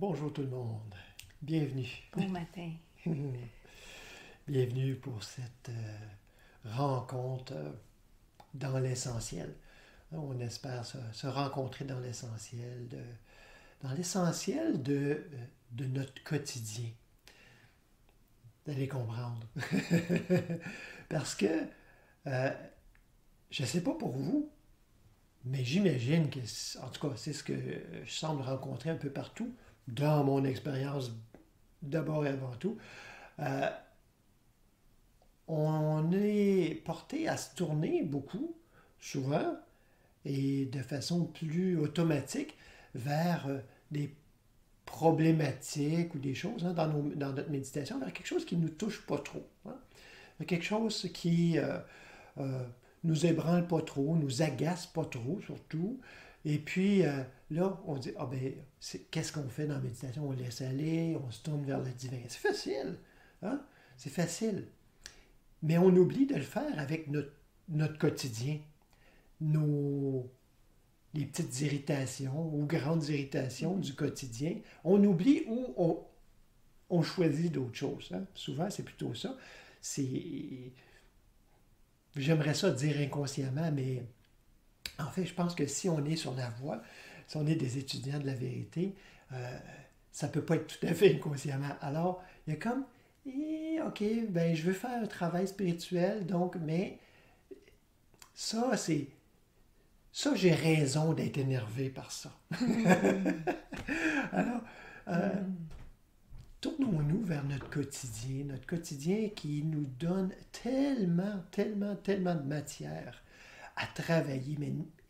Bonjour tout le monde, bienvenue. Bon matin. Bienvenue pour cette rencontre dans l'essentiel. On espère se rencontrer dans l'essentiel de notre quotidien. Vous allez comprendre. Parce que, je ne sais pas pour vous, mais j'imagine que, en tout cas, c'est ce que je semble rencontrer un peu partout, dans mon expérience d'abord et avant tout. On est porté à se tourner beaucoup, souvent, et de façon plus automatique vers des problématiques ou des choses dans notre méditation, vers quelque chose qui ne nous touche pas trop. Quelque chose qui nous ébranle pas trop, nous agace pas trop surtout. Et puis là, on dit, qu'est-ce qu'on fait dans la méditation? On laisse aller, on se tourne vers le divin. C'est facile, hein? C'est facile. Mais on oublie de le faire avec notre quotidien, les petites irritations ou grandes irritations du quotidien. On oublie ou on choisit d'autres choses. Hein? Souvent, c'est plutôt ça. J'aimerais ça dire inconsciemment, mais en fait, je pense que si on est sur la voie, si on est des étudiants de la vérité, ça ne peut pas être tout à fait inconsciemment. Alors, il y a comme, OK, ben je veux faire un travail spirituel, donc, mais ça, j'ai raison d'être énervé par ça. Alors, tournons-nous vers notre quotidien qui nous donne tellement de matière à travailler,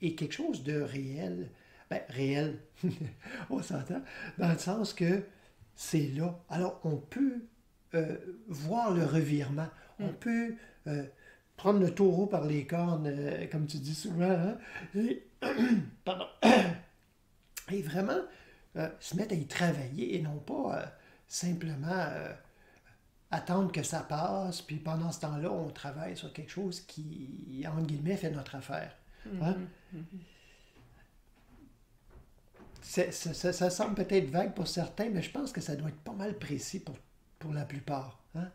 et quelque chose de réel. Réel, on s'entend, dans le sens que c'est là. Alors, on peut voir le revirement. On peut prendre le taureau par les cornes, comme tu dis souvent, hein, pardon, et vraiment se mettre à y travailler et non pas simplement attendre que ça passe, puis pendant ce temps-là, on travaille sur quelque chose qui, entre guillemets, fait notre affaire. Hein? Ça semble peut-être vague pour certains, mais je pense que ça doit être pas mal précis pour la plupart. Hein?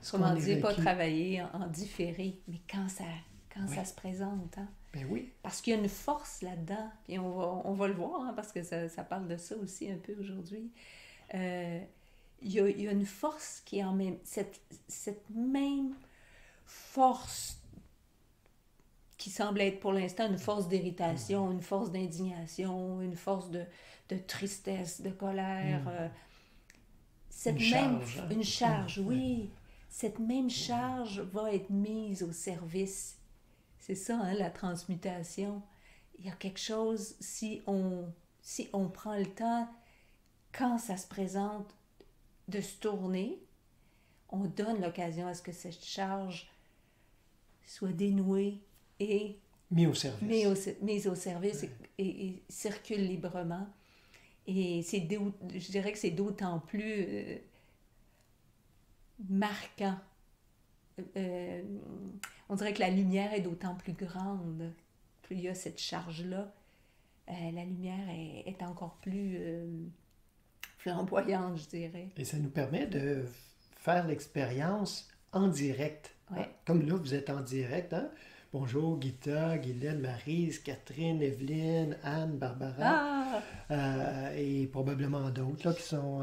Comment dire, pas travailler en différé, mais quand ça se présente. Hein? Ben oui. Parce qu'il y a une force là-dedans, puis on va le voir, hein, parce que ça parle de ça aussi un peu aujourd'hui. Il y a une force qui est en même... Cette même force qui semble être pour l'instant une force d'irritation, une force d'indignation, une force de tristesse, de colère. Une charge, oui. Cette même charge va être mise au service. C'est ça, hein, la transmutation. Il y a quelque chose, si on prend le temps, quand ça se présente, de se tourner, on donne l'occasion à ce que cette charge soit dénouée et mis au service, et circule librement. Et je dirais que c'est d'autant plus marquant. On dirait que la lumière est d'autant plus grande. Plus il y a cette charge-là, la lumière est encore plus flamboyante, je dirais. Et ça nous permet de faire l'expérience en direct. Ouais. Comme là, vous êtes en direct. Hein? Bonjour, Guita, Guylaine, Maryse, Catherine, Evelyne, Anne, Barbara. Et probablement d'autres là, qui sont...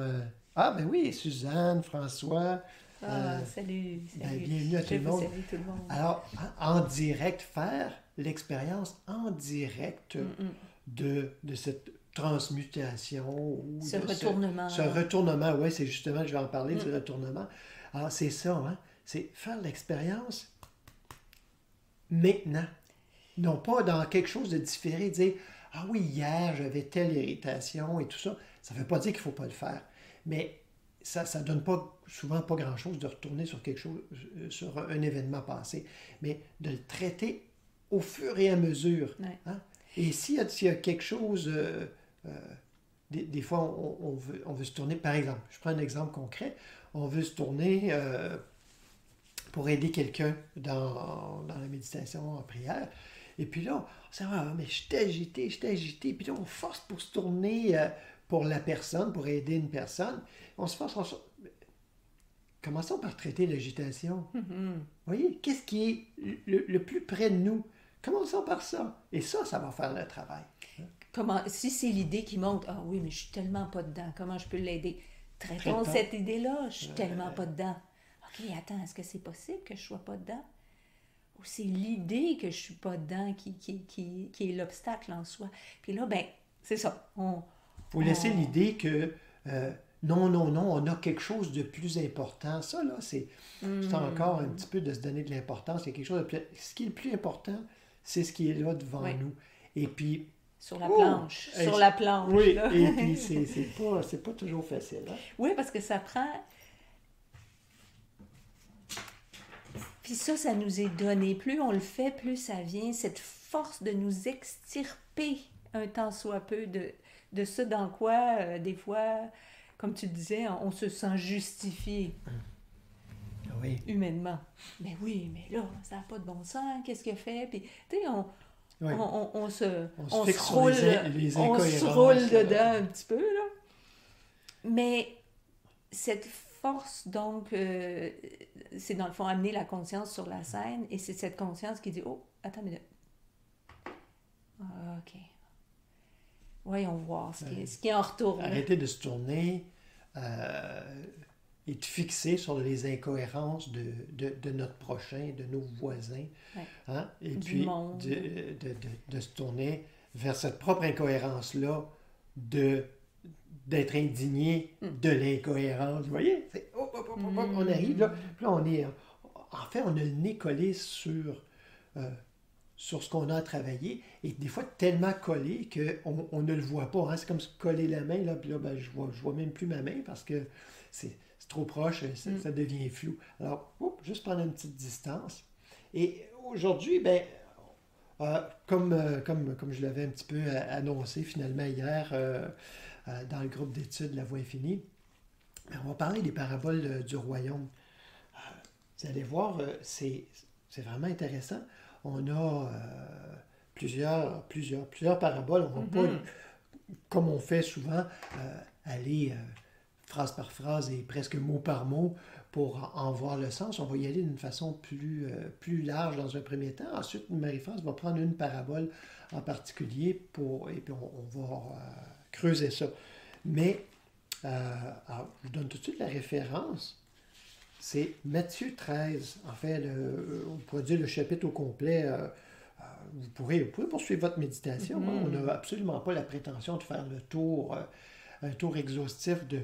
ben oui, Suzanne, François. Salut. Bienvenue à tout le monde. Salut tout le monde. Alors, en direct, faire l'expérience en direct de cette transmutation. Ou ce retournement. Ce retournement, oui, c'est justement, je vais en parler du retournement. Alors, c'est ça, hein? C'est faire l'expérience maintenant. Non pas dans quelque chose de différé, dire « Ah oui, hier, j'avais telle irritation et tout ça. » Ça ne veut pas dire qu'il ne faut pas le faire. Mais ça ne donne souvent pas grand-chose de retourner sur quelque chose, sur un événement passé. Mais de le traiter au fur et à mesure. Ouais. Hein? Et s'il y a quelque chose... des fois, on veut se tourner, par exemple, je prends un exemple concret, on veut se tourner pour aider quelqu'un dans la méditation, en prière, et puis là, on se dit, mais je t'ai agité, puis là, on force pour se tourner pour la personne, pour aider une personne, on se force. Commençons par traiter l'agitation. Vous voyez, qu'est-ce qui est le plus près de nous? Commençons par ça. Et ça va faire le travail. Si c'est l'idée qui monte, ah oui, mais je suis tellement pas dedans, comment je peux l'aider? Traitons cette idée-là, je suis tellement pas dedans. OK, attends, est-ce que c'est possible que je sois pas dedans? Ou c'est l'idée que je suis pas dedans qui est l'obstacle en soi? Puis là, ben, c'est ça. Il faut laisser l'idée que non, on a quelque chose de plus important. Ça, là, c'est encore un petit peu de se donner de l'importance. Il y a quelque chose de plus... Ce qui est le plus important, c'est ce qui est là devant nous. Et puis... Sur la planche. Sur la planche. Oui, là. Et puis c'est pas toujours facile. Hein? Oui, parce que ça prend... Puis ça nous est donné. Plus on le fait, plus ça vient. Cette force de nous extirper un tant soit peu de ce dans quoi, des fois, comme tu disais, on se sent justifié. Oui. Humainement. Mais oui, mais là, ça n'a pas de bon sens. Qu'est-ce qu'il fait? Puis, tu sais, on se roule, on se roule dedans un petit peu, là. Mais cette force, donc, c'est dans le fond amener la conscience sur la scène, et c'est cette conscience qui dit, oh, attends une minute. OK. Voyons voir ce qui est en retour. Arrêtez de se tourner et de fixer sur les incohérences de notre prochain, de nos voisins. Ouais. Hein? Et du puis monde. de se tourner vers cette propre incohérence-là, d'être indigné de l'incohérence. Vous voyez? On arrive là, puis là, on est... En fait, on a le nez collé sur ce qu'on a à travailler, et des fois tellement collé qu'on ne le voit pas. Hein? C'est comme se coller la main, là, puis là, ben, je vois même plus ma main parce que c'est trop proche, ça devient flou. Alors, juste prendre une petite distance. Et aujourd'hui, ben, comme je l'avais un petit peu annoncé finalement hier dans le groupe d'études La Voie infinie, on va parler des paraboles du royaume. Vous allez voir, c'est vraiment intéressant. On a plusieurs paraboles. On va pas, comme on fait souvent, aller phrase par phrase et presque mot par mot pour en voir le sens. On va y aller d'une façon plus large dans un premier temps. Ensuite, Marie-France va prendre une parabole en particulier et puis on va creuser ça. Mais, alors, je vous donne tout de suite la référence. C'est Matthieu 13. En fait, on pourrait dire le chapitre au complet. Vous pourrez poursuivre votre méditation. Hein. On n'a absolument pas la prétention de faire le tour... un tour exhaustif de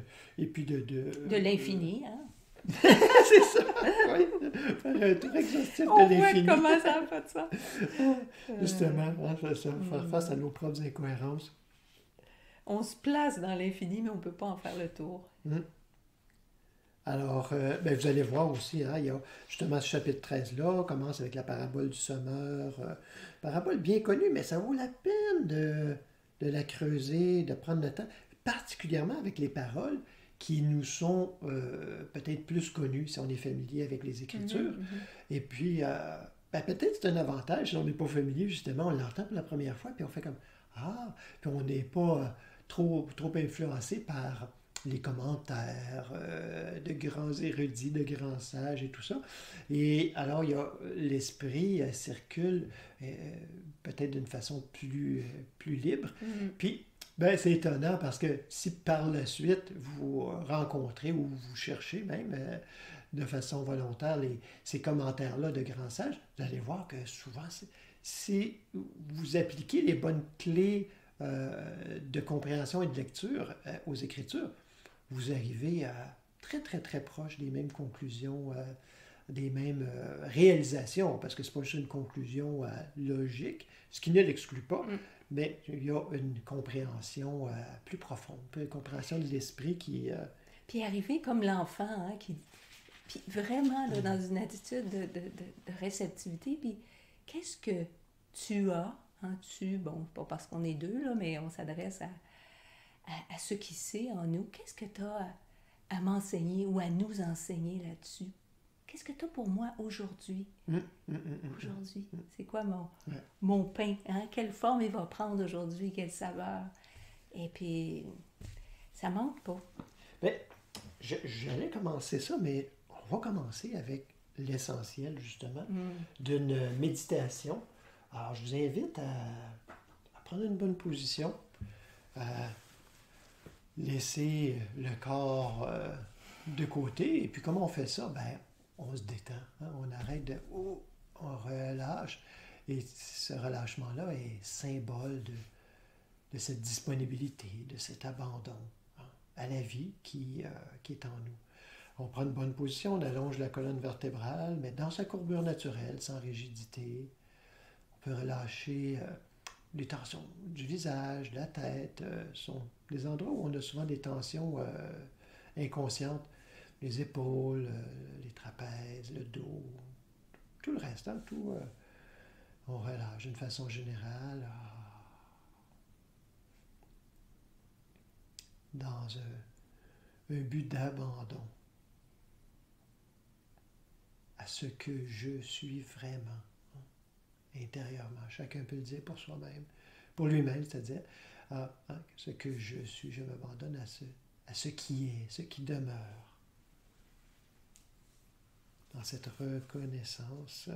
l'infini, hein? C'est ça, oui. Faire un tour exhaustif de l'infini. On voit comment ça a fait ça. Justement, hein, faire face à nos propres incohérences. On se place dans l'infini, mais on ne peut pas en faire le tour. Alors, ben, vous allez voir aussi, hein, il y a justement ce chapitre 13-là, on commence avec la parabole du semeur. Parabole bien connue, mais ça vaut la peine de la creuser, de prendre le temps, particulièrement avec les paroles qui nous sont peut-être plus connues si on est familier avec les Écritures. Et puis, ben, peut-être c'est un avantage si on n'est pas familier, justement, on l'entend pour la première fois, puis on fait comme « Ah! » Puis on n'est pas trop influencé par les commentaires de grands érudits, de grands sages et tout ça. Et alors, il y a l'esprit circule peut-être d'une façon plus libre. Puis, ben, c'est étonnant parce que si par la suite vous rencontrez ou vous cherchez même de façon volontaire ces commentaires-là de grands sages, vous allez voir que souvent, si vous appliquez les bonnes clés de compréhension et de lecture aux Écritures, vous arrivez à très, très, très proche des mêmes conclusions, des mêmes réalisations, parce que ce n'est pas juste une conclusion logique, ce qui ne l'exclut pas, mais il y a une compréhension plus profonde, une compréhension de l'esprit qui... Puis arriver comme l'enfant, hein, puis vraiment là, dans une attitude de réceptivité, puis qu'est-ce que tu as, hein, bon, pas parce qu'on est deux, là, mais on s'adresse à ce qui sait en nous, qu'est-ce que tu as à m'enseigner ou à nous enseigner là-dessus? Qu'est-ce que tu as pour moi aujourd'hui? Aujourd'hui, c'est quoi mon pain? Hein? Quelle forme il va prendre aujourd'hui? Quelle saveur? Et puis, Ça manque pas. Bien, j'allais commencer ça, mais on va commencer avec l'essentiel, justement, d'une méditation. Alors, je vous invite à prendre une bonne position, à laisser le corps de côté. Et puis, comment on fait ça? Ben, on se détend. Hein? On arrête de... on relâche. Et ce relâchement-là est symbole de cette disponibilité, de cet abandon à la vie qui est en nous. On prend une bonne position, on allonge la colonne vertébrale, mais dans sa courbure naturelle, sans rigidité. On peut relâcher les tensions du visage, de la tête. Sont des endroits où on a souvent des tensions inconscientes. Les épaules, les trapèzes, le dos, tout le reste, hein, tout, on relâche d'une façon générale. Dans un but d'abandon à ce que je suis vraiment, intérieurement. Chacun peut le dire pour soi-même, pour lui-même, c'est-à-dire ce que je suis, je m'abandonne à ce qui est, ce qui demeure. Dans cette reconnaissance,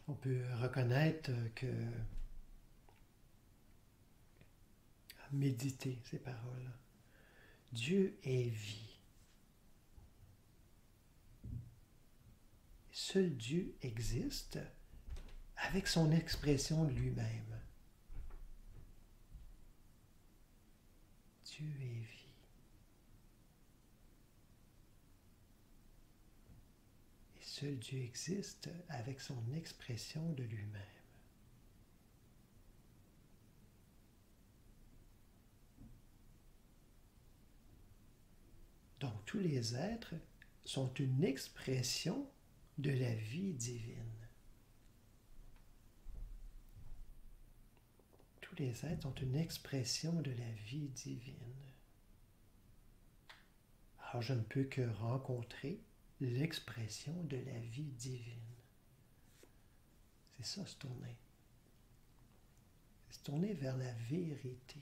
on peut reconnaître que méditer ces paroles. Dieu est vie. Seul Dieu existe avec son expression de lui-même. Dieu est vie. Et seul Dieu existe avec son expression de lui-même. Donc tous les êtres sont une expression de la vie divine. Tous les êtres sont une expression de la vie divine. Alors je ne peux que rencontrer l'expression de la vie divine. C'est ça, se tourner. Se tourner vers la vérité.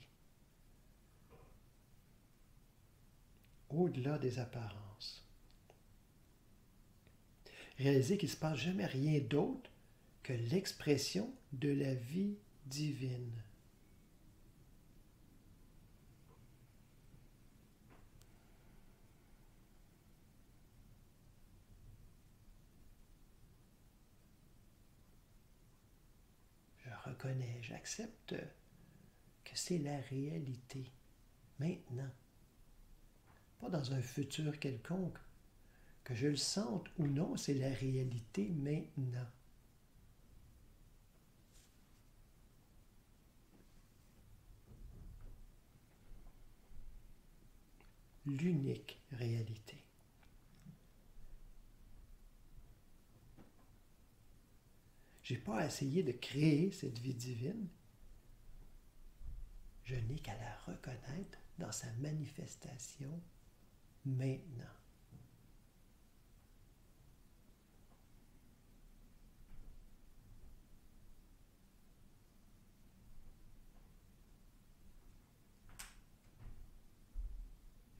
Au-delà des apparences. Réaliser qu'il ne se passe jamais rien d'autre que l'expression de la vie divine. Je reconnais, j'accepte que c'est la réalité, maintenant. Pas dans un futur quelconque. Que je le sente ou non, c'est la réalité maintenant. L'unique réalité. Je n'ai pas essayé de créer cette vie divine. Je n'ai qu'à la reconnaître dans sa manifestation maintenant.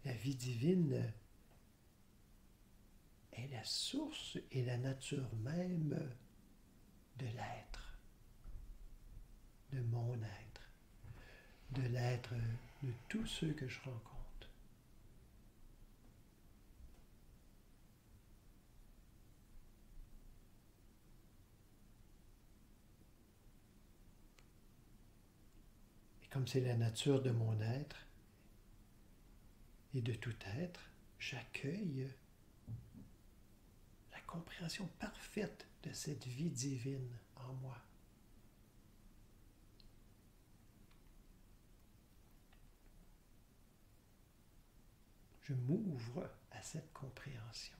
La vie divine est la source et la nature même de l'être, de mon être, de l'être de tous ceux que je rencontre. Et comme c'est la nature de mon être et de tout être, j'accueille la compréhension parfaite de cette vie divine en moi. Je m'ouvre à cette compréhension.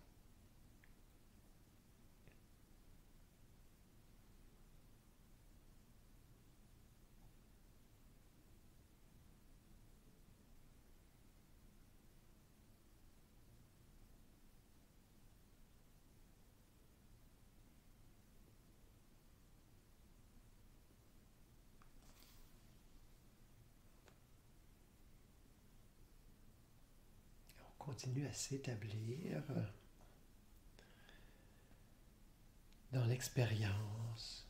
continue à s'établir dans l'expérience,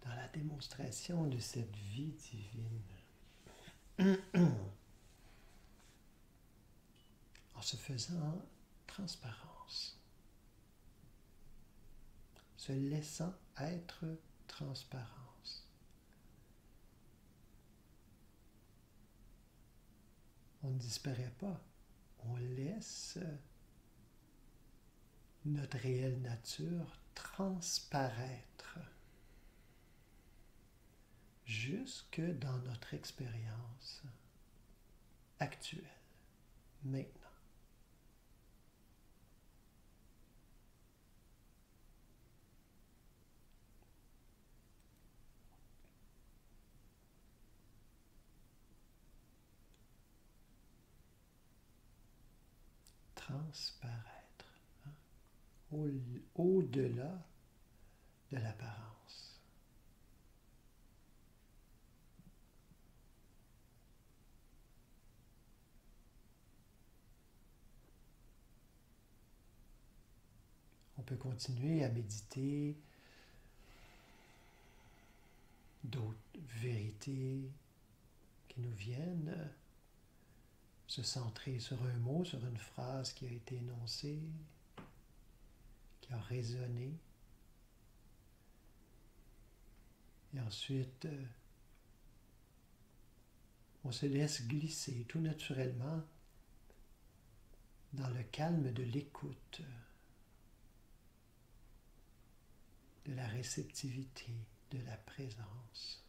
dans la démonstration de cette vie divine, en se faisant transparence, se laissant être transparence. On ne disparaît pas, on laisse notre réelle nature transparaître jusque dans notre expérience actuelle, maintenant. Transparaître, hein? Au-delà de l'apparence. On peut continuer à méditer d'autres vérités qui nous viennent, se centrer sur un mot, sur une phrase qui a été énoncée, qui a résonné. Et ensuite, on se laisse glisser tout naturellement dans le calme de l'écoute, de la réceptivité, de la présence.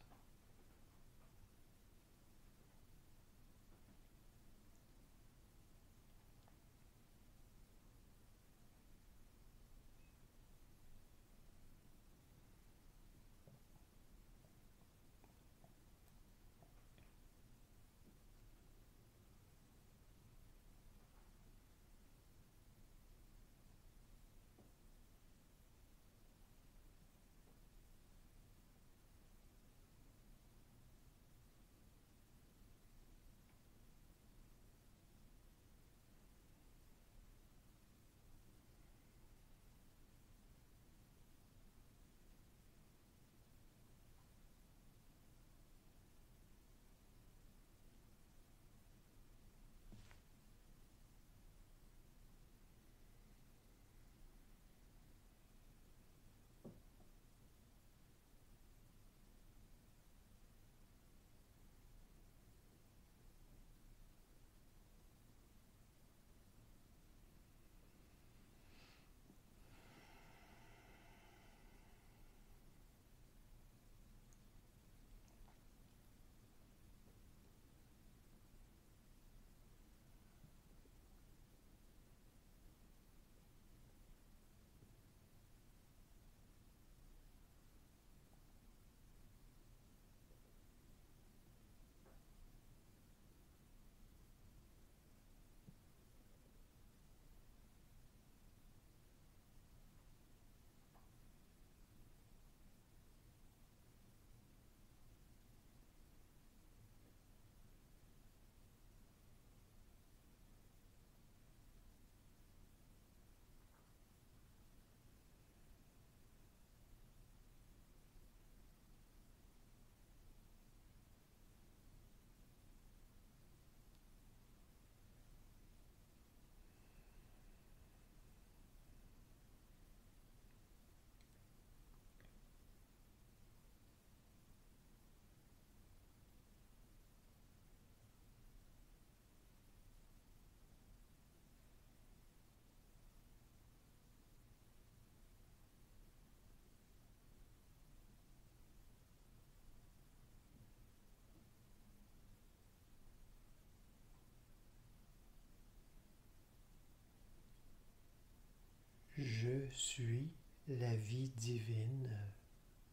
Je suis la vie divine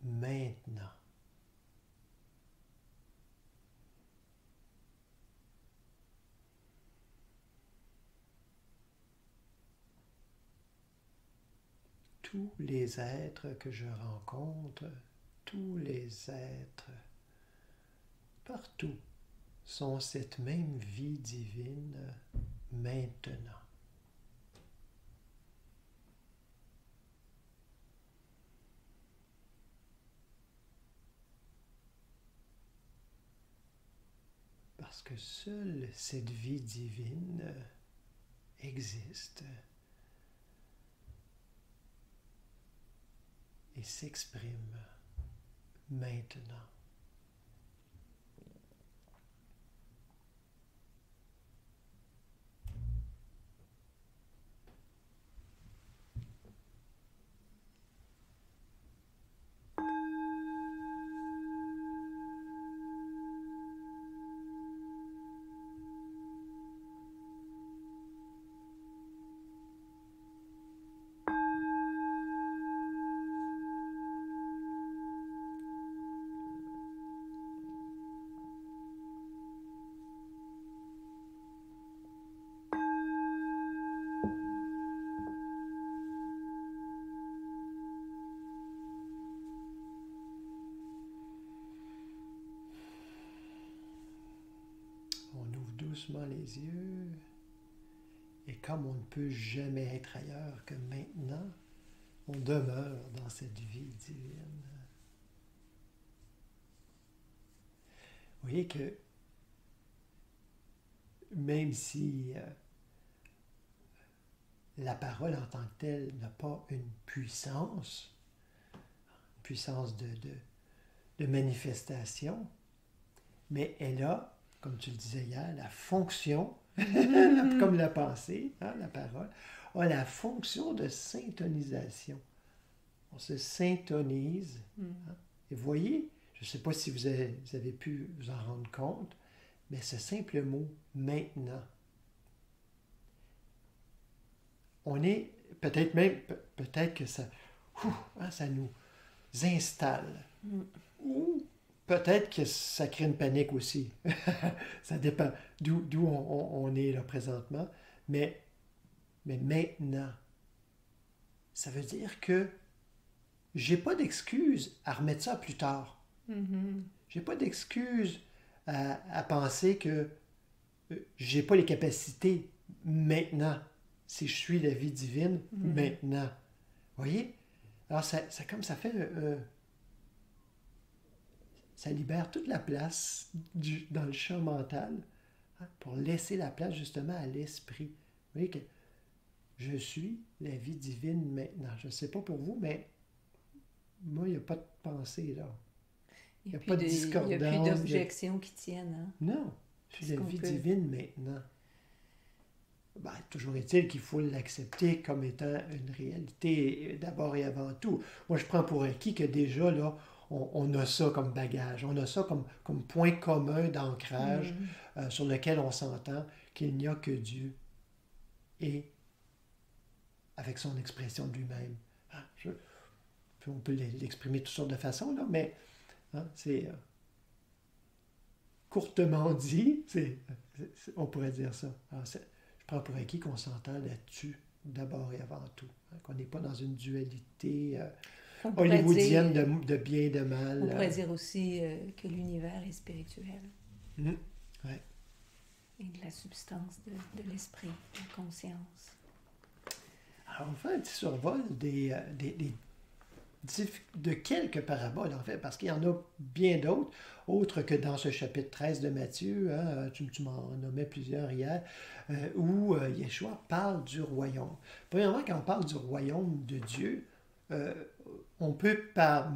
maintenant. Tous les êtres que je rencontre, tous les êtres partout sont cette même vie divine maintenant. Parce que seule cette vie divine existe et s'exprime maintenant. On ouvre doucement les yeux et comme on ne peut jamais être ailleurs que maintenant, on demeure dans cette vie divine. Vous voyez que même si la parole en tant que telle n'a pas une puissance de manifestation, mais elle a, comme tu le disais hier, la fonction, comme la pensée, hein, la parole, a la fonction de syntonisation. On se syntonise. Hein, et vous voyez, je ne sais pas si vous avez pu vous en rendre compte, mais ce simple mot « maintenant », on est peut-être que ça, ça nous installe. Ou peut-être que ça crée une panique aussi. Ça dépend d'où on est là présentement. Mais maintenant, ça veut dire que j'ai pas d'excuse à remettre ça plus tard. J'ai pas d'excuse à penser que j'ai pas les capacités maintenant. Si je suis la vie divine maintenant. Vous voyez? Alors, ça fait... ça libère toute la place dans le champ mental, hein, pour laisser la place justement à l'esprit. Vous voyez que je suis la vie divine maintenant. Je ne sais pas pour vous, mais moi, il n'y a pas de pensée là. Il n'y a pas de discordance. Il n'y a plus d'objections qui tiennent. Hein? Non, je suis la vie divine maintenant. Ben, toujours est-il qu'il faut l'accepter comme étant une réalité d'abord et avant tout. Moi, je prends pour acquis que déjà, là, on a ça comme bagage, on a ça comme point commun d'ancrage sur lequel on s'entend qu'il n'y a que Dieu et avec son expression de lui-même. Hein, puis on peut l'exprimer de toutes sortes de façons, là, mais hein, c'est courtement dit, on pourrait dire ça. Alors, je prends pour acquis qu'on s'entend là-dessus, d'abord et avant tout. Hein, qu'on n'est pas dans une dualité hollywoodienne de bien et de mal. On pourrait dire aussi que l'univers est spirituel. Ouais. Et de la substance de l'esprit, de la conscience. Alors, on fait un petit survol de quelques paraboles, en fait, parce qu'il y en a bien d'autres, autres que dans ce chapitre 13 de Matthieu, hein, tu m'en nommais plusieurs hier, où Yeshua parle du royaume. Premièrement, quand on parle du royaume de Dieu, on peut, par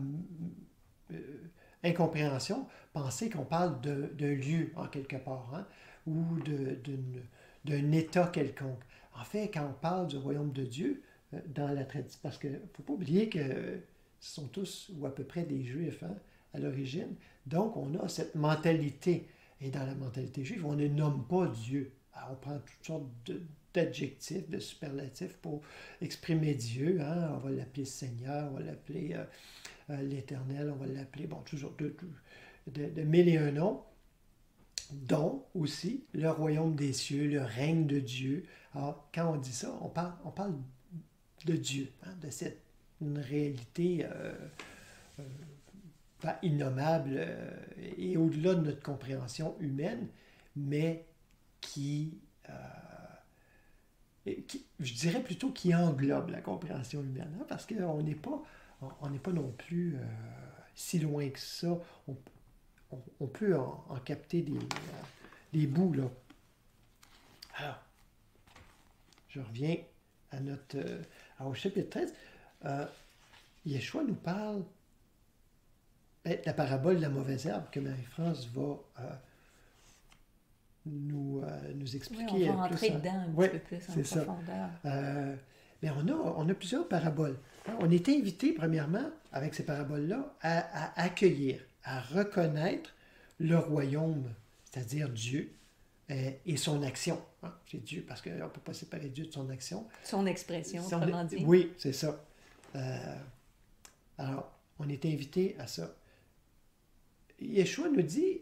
incompréhension, penser qu'on parle d'un lieu, en quelque part, hein, ou d'un état quelconque. En fait, quand on parle du royaume de Dieu, dans la tradition, parce qu'il ne faut pas oublier que ce sont tous, ou à peu près, des Juifs, hein, à l'origine. Donc, on a cette mentalité. Et dans la mentalité juive, on ne nomme pas Dieu. Alors, on prend toutes sortes d'adjectifs, de superlatifs pour exprimer Dieu. Hein. On va l'appeler Seigneur, on va l'appeler l'Éternel, on va l'appeler, bon, toujours de mille et un noms, dont aussi le royaume des cieux, le règne de Dieu. Alors, quand on dit ça, on parle de Dieu, hein, de cette une réalité pas innommable et au-delà de notre compréhension humaine, mais qui je dirais plutôt qui englobe la compréhension humaine, hein, parce qu'on n'est pas, on n'est pas non plus si loin que ça. On peut en capter des bouts, là. Alors, je reviens à au chapitre 13. Yeshua nous parle de la parabole de la mauvaise herbe que Marie-France va nous expliquer. Oui, on va rentrer dedans un petit peu plus en profondeur. Mais on a plusieurs paraboles. On est invité, premièrement, avec ces paraboles-là, à accueillir, à reconnaître le royaume, c'est-à-dire Dieu, et son action. C'est Dieu, parce qu'on ne peut pas séparer Dieu de son action. Son expression, autrement dit. Oui, c'est ça. Alors, on est invité à ça. Yeshua nous dit,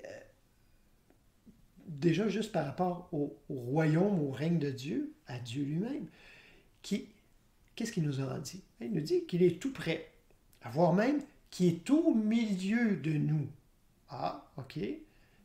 déjà juste par rapport au royaume, au règne de Dieu, à Dieu lui-même, qu'est-ce qu'il nous a dit? Il nous dit qu'il est tout près, voire même qu'il est au milieu de nous. Ah, OK.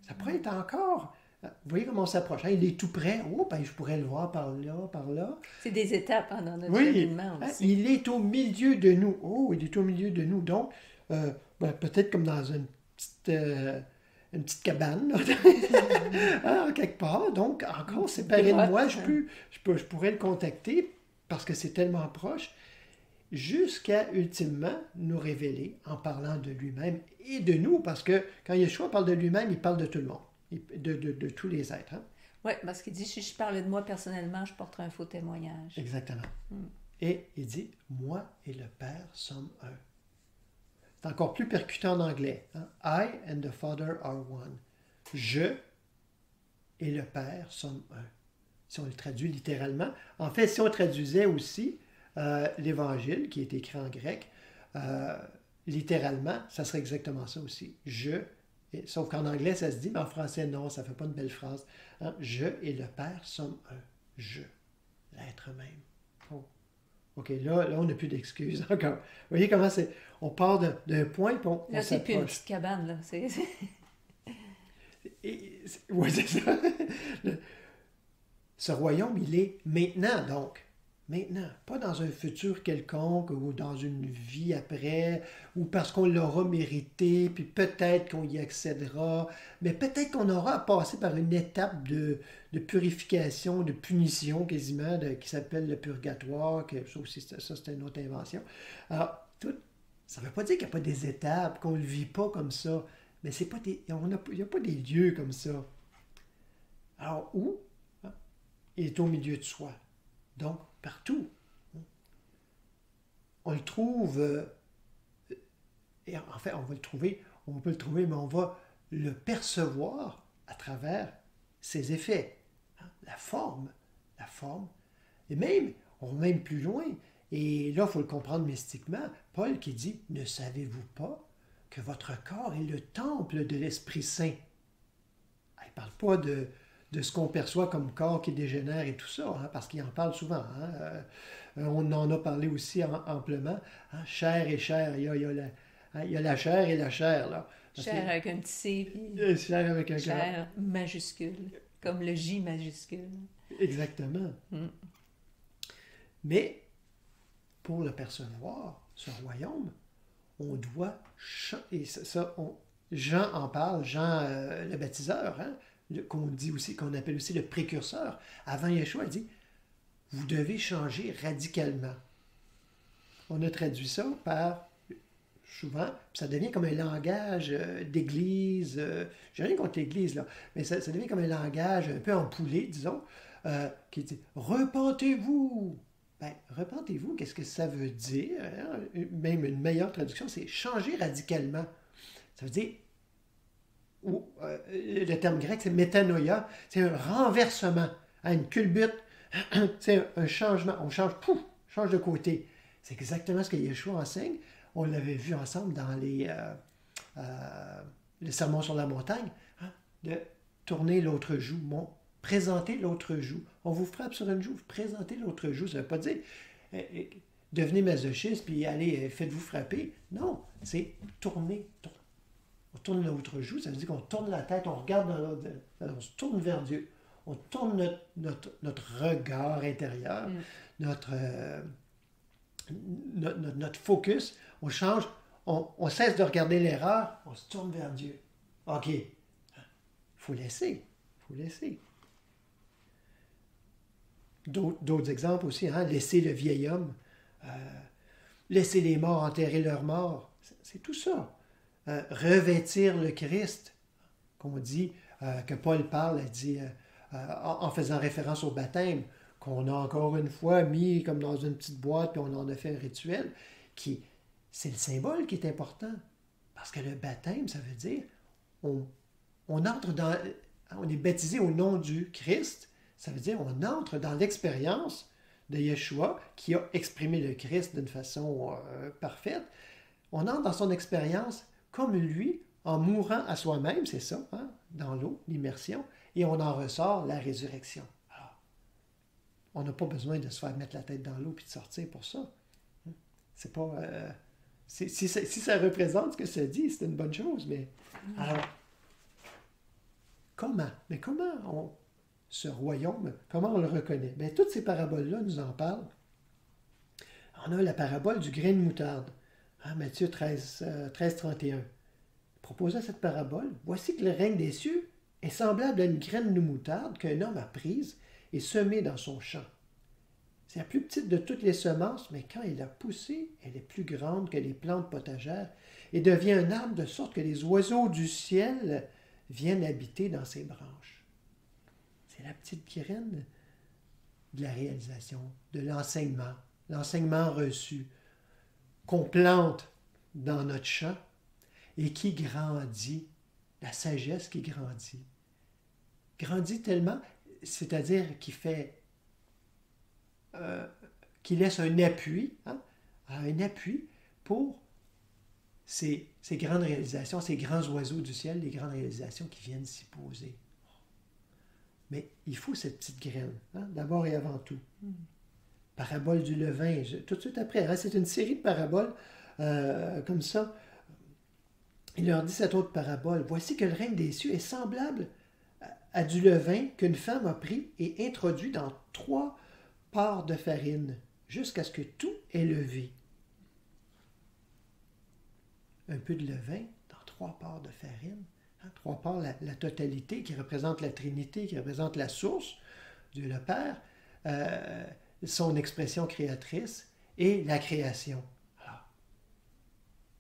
Ça pourrait être encore... Vous voyez comment on s'approche. Il est tout près. Oh, je pourrais le voir par là, par là. C'est des étapes dans notre cheminement aussi. Il est au milieu de nous. Oh, il est au milieu de nous. Donc, peut-être comme dans une petite cabane, là, quelque part. Donc, encore séparé de moi, je pourrais le contacter parce que c'est tellement proche, jusqu'à ultimement nous révéler en parlant de lui-même et de nous, parce que quand Yeshua parle de lui-même, il parle de tout le monde, de tous les êtres. Hein? Oui, parce qu'il dit, si je parlais de moi personnellement, je porterais un faux témoignage. Exactement. Et il dit, moi et le Père sommes un. C'est encore plus percutant en anglais. Hein? I and the Father are one. Je et le Père sommes un. Si on le traduit littéralement. En fait, si on traduisait aussi l'Évangile, qui est écrit en grec, littéralement, ça serait exactement ça aussi. Sauf qu'en anglais, ça se dit, mais en français, non, ça ne fait pas une belle phrase. Hein? Je et le Père sommes un. Je, l'être même. Oh. OK, là, on n'a plus d'excuses encore. Vous voyez comment c'est? On part d'un point, puis on là, c'est plus une petite cabane, là. Oui, c'est ça. Ce royaume, il est maintenant, donc. Maintenant, pas dans un futur quelconque ou dans une vie après, ou parce qu'on l'aura mérité, puis peut-être qu'on y accédera, mais peut-être qu'on aura à passer par une étape de purification, de punition quasiment, qui s'appelle le purgatoire, que ça aussi, ça c'est une autre invention. Alors, ça ne veut pas dire qu'il n'y a pas des étapes, qu'on ne le vit pas comme ça, mais c'est pas il n'y a pas des lieux comme ça. Alors, où? Il est au milieu de soi. Donc, partout. On le trouve, et en fait, on peut le trouver, mais on va le percevoir à travers ses effets. La forme, et même, on va même plus loin, et là, il faut le comprendre mystiquement, Paul qui dit, « Ne savez-vous pas que votre corps est le temple de l'Esprit Saint? » Il ne parle pas de ce qu'on perçoit comme corps qui dégénère et tout ça, hein, parce qu'il en parle souvent. Hein. On en a parlé aussi amplement. Hein, chair et chair, il y a la chair et la chair. Là. Chair avec un petit C, puis chair avec un chair majuscule, comme le J majuscule. Exactement. Mais, pour le percevoir, ce royaume, on doit... Et ça, Jean en parle, Jean le baptiseur, hein, qu'on appelle aussi le précurseur. Avant Yeshua, il dit, vous devez changer radicalement. On a traduit ça par, souvent, puis ça devient comme un langage d'église. J'ai rien contre l'église, là, mais ça devient comme un langage un peu empoulé, disons, qui dit, repentez-vous. Ben, repentez-vous, qu'est-ce que ça veut dire? Hein? Même une meilleure traduction, c'est changer radicalement. Ça veut dire, le terme grec, c'est métanoïa, c'est un renversement, une culbute, c'est un changement, on change de côté. C'est exactement ce que Yeshua enseigne. On l'avait vu ensemble dans les sermons sur la montagne, hein, de tourner l'autre joue, présenter l'autre joue. On vous frappe sur une joue, vous présentez l'autre joue. Ça ne veut pas dire devenez masochiste puis allez, faites-vous frapper. Non, c'est tourner. On tourne l'autre joue, ça veut dire qu'on tourne la tête, on regarde on se tourne vers Dieu. on tourne notre regard intérieur, notre, notre focus, on change, on cesse de regarder l'erreur, on se tourne vers Dieu. OK, il faut laisser, il faut laisser. D'autres exemples aussi, hein? Laisser le vieil homme, laisser les morts enterrer leurs morts, c'est tout ça. Revêtir le Christ, qu'on dit, que Paul parle, il dit, en faisant référence au baptême, qu'on a encore une fois mis comme dans une petite boîte, puis on en a fait un rituel, c'est le symbole qui est important. Parce que le baptême, ça veut dire, on entre dans, on est baptisé au nom du Christ, ça veut dire on entre dans l'expérience de Yeshua qui a exprimé le Christ d'une façon parfaite. On entre dans son expérience comme lui, en mourant à soi-même, c'est ça, hein, dans l'eau, l'immersion, et on en ressort la résurrection. Alors, on n'a pas besoin de se faire mettre la tête dans l'eau puis de sortir pour ça. C'est pas... si ça représente ce que ça dit, c'est une bonne chose, mais... Alors, comment? Mais comment ce royaume, comment on le reconnaît? Bien, toutes ces paraboles-là nous en parlent. On a la parabole du grain de moutarde. Hein, Matthieu 13, 31. Proposa cette parabole. Voici que le règne des cieux est semblable à une graine de moutarde qu'un homme a prise et semée dans son champ. C'est la plus petite de toutes les semences, mais quand elle a poussé, elle est plus grande que les plantes potagères et devient un arbre de sorte que les oiseaux du ciel viennent habiter dans ses branches. C'est la petite graine de la réalisation, de l'enseignement reçu, qu'on plante dans notre champ et qui grandit, la sagesse qui grandit. Grandit tellement, c'est-à-dire qui laisse un appui, hein, un appui pour ces grandes réalisations, ces grands oiseaux du ciel, les grandes réalisations qui viennent s'y poser. Mais il faut cette petite graine, hein, d'abord et avant tout. Parabole du levain, tout de suite après, hein, c'est une série de paraboles comme ça. Il leur dit cette autre parabole. Voici que le règne des cieux est semblable à du levain qu'une femme a pris et introduit dans 3 parts de farine, jusqu'à ce que tout est levé. Un peu de levain dans 3 parts de farine. 3 parts, la totalité qui représente la Trinité, qui représente la source, Dieu le Père, son expression créatrice et la création. Alors,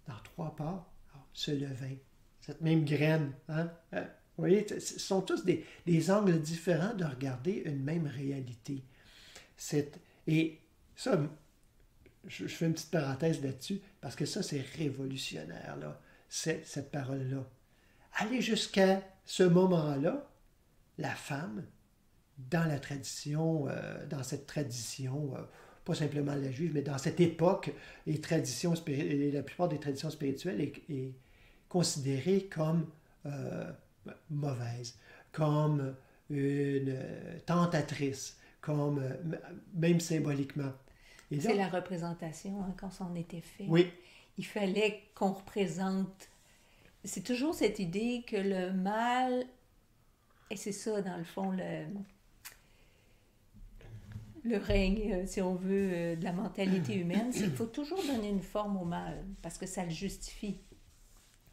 dans 3 parts, ce levain, cette même graine. Hein? Vous voyez, ce sont tous des angles différents de regarder une même réalité. Et ça, je fais une petite parenthèse là-dessus, parce que ça, c'est révolutionnaire, là, cette parole-là. Aller jusqu'à ce moment-là, la femme, dans la tradition, dans cette tradition, pas simplement la juive, mais dans cette époque, la plupart des traditions spirituelles est considérée comme mauvaise, comme une tentatrice, comme même symboliquement. C'est la représentation, hein, quand ça en était fait. Oui. Il fallait qu'on représente. C'est toujours cette idée que le mal, et c'est ça dans le fond, le règne, si on veut, de la mentalité humaine, c'est qu'il faut toujours donner une forme au mal, parce que ça le justifie.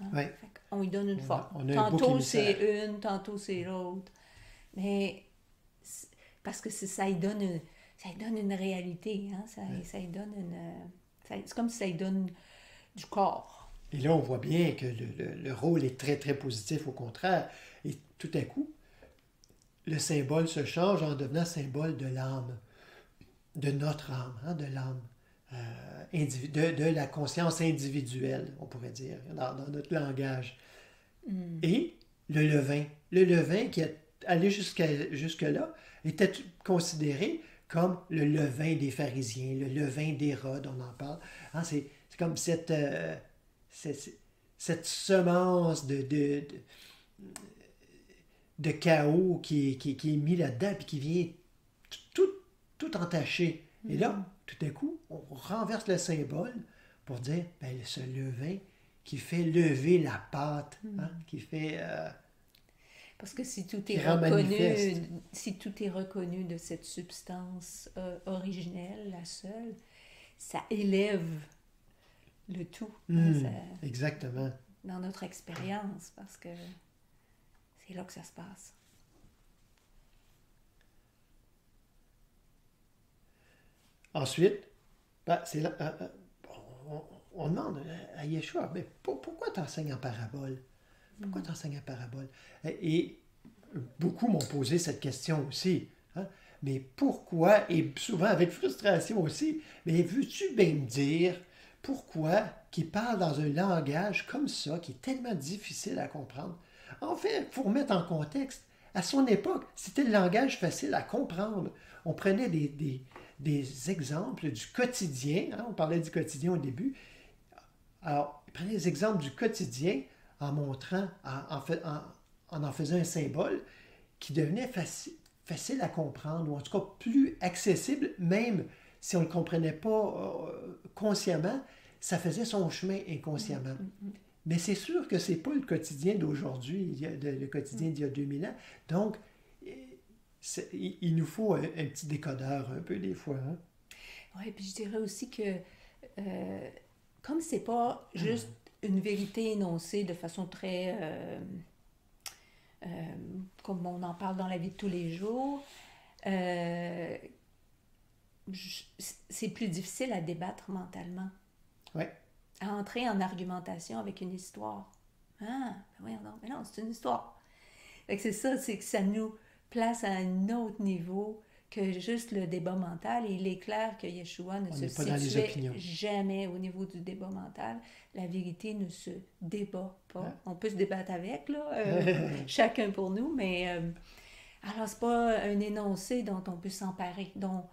Hein? Oui. On lui donne une forme. On Tantôt c'est une, tantôt c'est l'autre. Mais parce que ça lui donne une réalité. Hein? Ça lui donne c'est comme si ça lui donne du corps. Et là, on voit bien que le rôle est très, très positif, au contraire. Et tout à coup, le symbole se change en devenant symbole de l'âme, de notre âme, hein, de l'âme, de la conscience individuelle, on pourrait dire, dans notre langage. Et le levain qui est allé jusque-là, était considéré comme le levain des pharisiens, le levain d'Hérode, on en parle. Hein, c'est comme cette semence de chaos qui est mis là-dedans et qui vient tout entacher. Et là, tout à coup, on renverse le symbole pour dire, ben, ce levain qui fait lever la pâte, hein, qui fait... Parce que si tout qui est rend manifeste. reconnu, si tout est reconnu de cette substance originelle, la seule, ça élève le tout, hein, Exactement. dans notre expérience, parce que c'est là que ça se passe. Ensuite, c'est là, on demande à Yeshua, mais pourquoi tu enseignes en parabole? Pourquoi tu enseignes en parabole? Et beaucoup m'ont posé cette question aussi. Hein? Mais pourquoi, et souvent avec frustration aussi, mais veux-tu bien me dire pourquoi qu'il parle dans un langage comme ça, qui est tellement difficile à comprendre? En fait, il faut remettre en contexte. À son époque, c'était le langage facile à comprendre. On prenait des exemples du quotidien. Hein? On parlait du quotidien au début. Alors, il prenait des exemples du quotidien en montrant, en faisant un symbole qui devenait facile à comprendre, ou en tout cas plus accessible, même si on ne le comprenait pas consciemment, ça faisait son chemin inconsciemment. Mais c'est sûr que ce n'est pas le quotidien d'aujourd'hui, le quotidien d'il y a 2000 ans. Donc, il nous faut un petit décodeur un peu des fois. Hein? Oui, puis je dirais aussi que comme c'est pas juste une vérité énoncée de façon très comme on en parle dans la vie de tous les jours, c'est plus difficile à débattre mentalement. Oui. À entrer en argumentation avec une histoire. Ah, ben oui, non, mais non, c'est une histoire. Fait que c'est ça, c'est que ça nous place à un autre niveau que juste le débat mental. Et il est clair que Yeshua ne se situait jamais au niveau du débat mental. La vérité ne se débat pas. Hein? On peut se débattre avec, là, chacun pour nous, mais alors c'est pas un énoncé dont on peut s'emparer. Donc,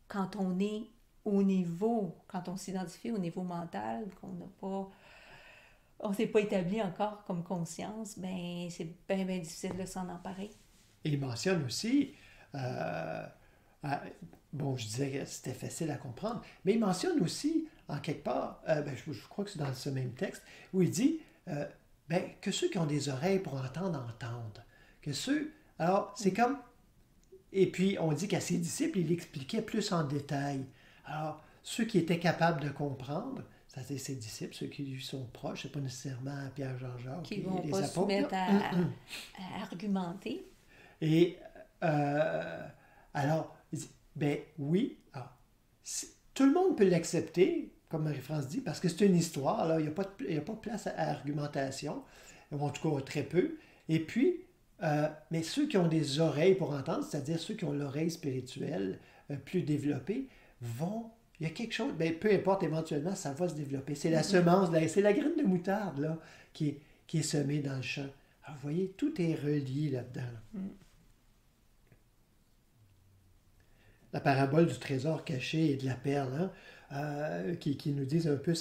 quand on est au niveau, quand on s'identifie au niveau mental, qu'on n'a pas, on s'est pas établi encore comme conscience, ben c'est bien, bien difficile de s'en emparer. Et il mentionne aussi, bon, je disais que c'était facile à comprendre, mais il mentionne aussi, en quelque part, je crois que c'est dans ce même texte, où il dit que ceux qui ont des oreilles pour entendre, entendent. Que ceux, alors, c'est comme, et puis on dit qu'à ses disciples, il expliquait plus en détail. Alors, ceux qui étaient capables de comprendre, ça c'est ses disciples, ceux qui lui sont proches, c'est pas nécessairement Pierre, Jean-Jacques, qui vont les pas apôtres, se mettre à argumenter. Et alors, ben oui, tout le monde peut l'accepter, comme Marie-France dit, parce que c'est une histoire, là, il n'y a pas de place à argumentation, ou en tout cas très peu. Et puis, mais ceux qui ont des oreilles pour entendre, c'est-à-dire ceux qui ont l'oreille spirituelle plus développée, il y a quelque chose, ben, peu importe, éventuellement, ça va se développer. C'est la semence, c'est la graine de moutarde là, qui est semée dans le champ. Alors, vous voyez, tout est relié là-dedans. Là. La parabole du trésor caché et de la perle, hein, qui nous disent un peu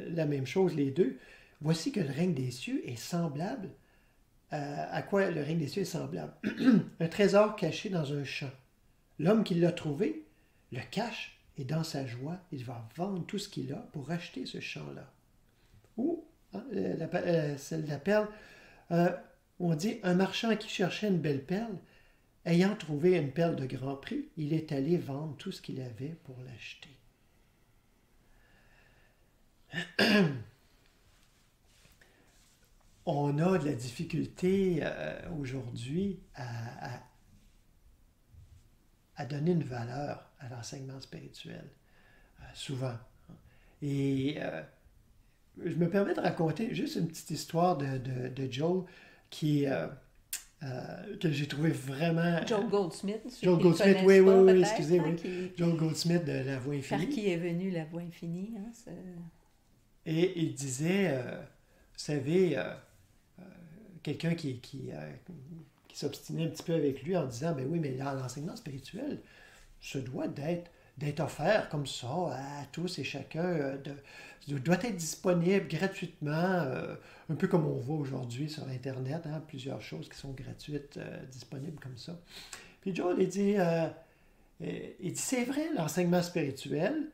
la même chose, les deux. Voici que le règne des cieux est semblable. À quoi le règne des cieux est semblable? Un trésor caché dans un champ. L'homme qui l'a trouvé le cache et dans sa joie, il va vendre tout ce qu'il a pour acheter ce champ-là. Ou, hein, celle de la perle, on dit un marchand qui cherchait une belle perle, ayant trouvé une perle de grand prix, il est allé vendre tout ce qu'il avait pour l'acheter. On a de la difficulté aujourd'hui à donner une valeur à l'enseignement spirituel, souvent. Et je me permets de raconter juste une petite histoire de Joel que j'ai trouvé vraiment... Joel Goldsmith. Joel Goldsmith, oui, excusez, oui. Joel Goldsmith de La Voix Infinie. Par qui est venue La Voix Infinie. Hein, et il disait, vous savez, quelqu'un qui s'obstinait un petit peu avec lui en disant, ben oui, mais l'enseignement spirituel se doit d'être offert comme ça à tous et chacun, doit être disponible gratuitement, un peu comme on voit aujourd'hui sur Internet, hein, plusieurs choses qui sont gratuites, disponibles comme ça. Puis Joel, il dit c'est vrai, l'enseignement spirituel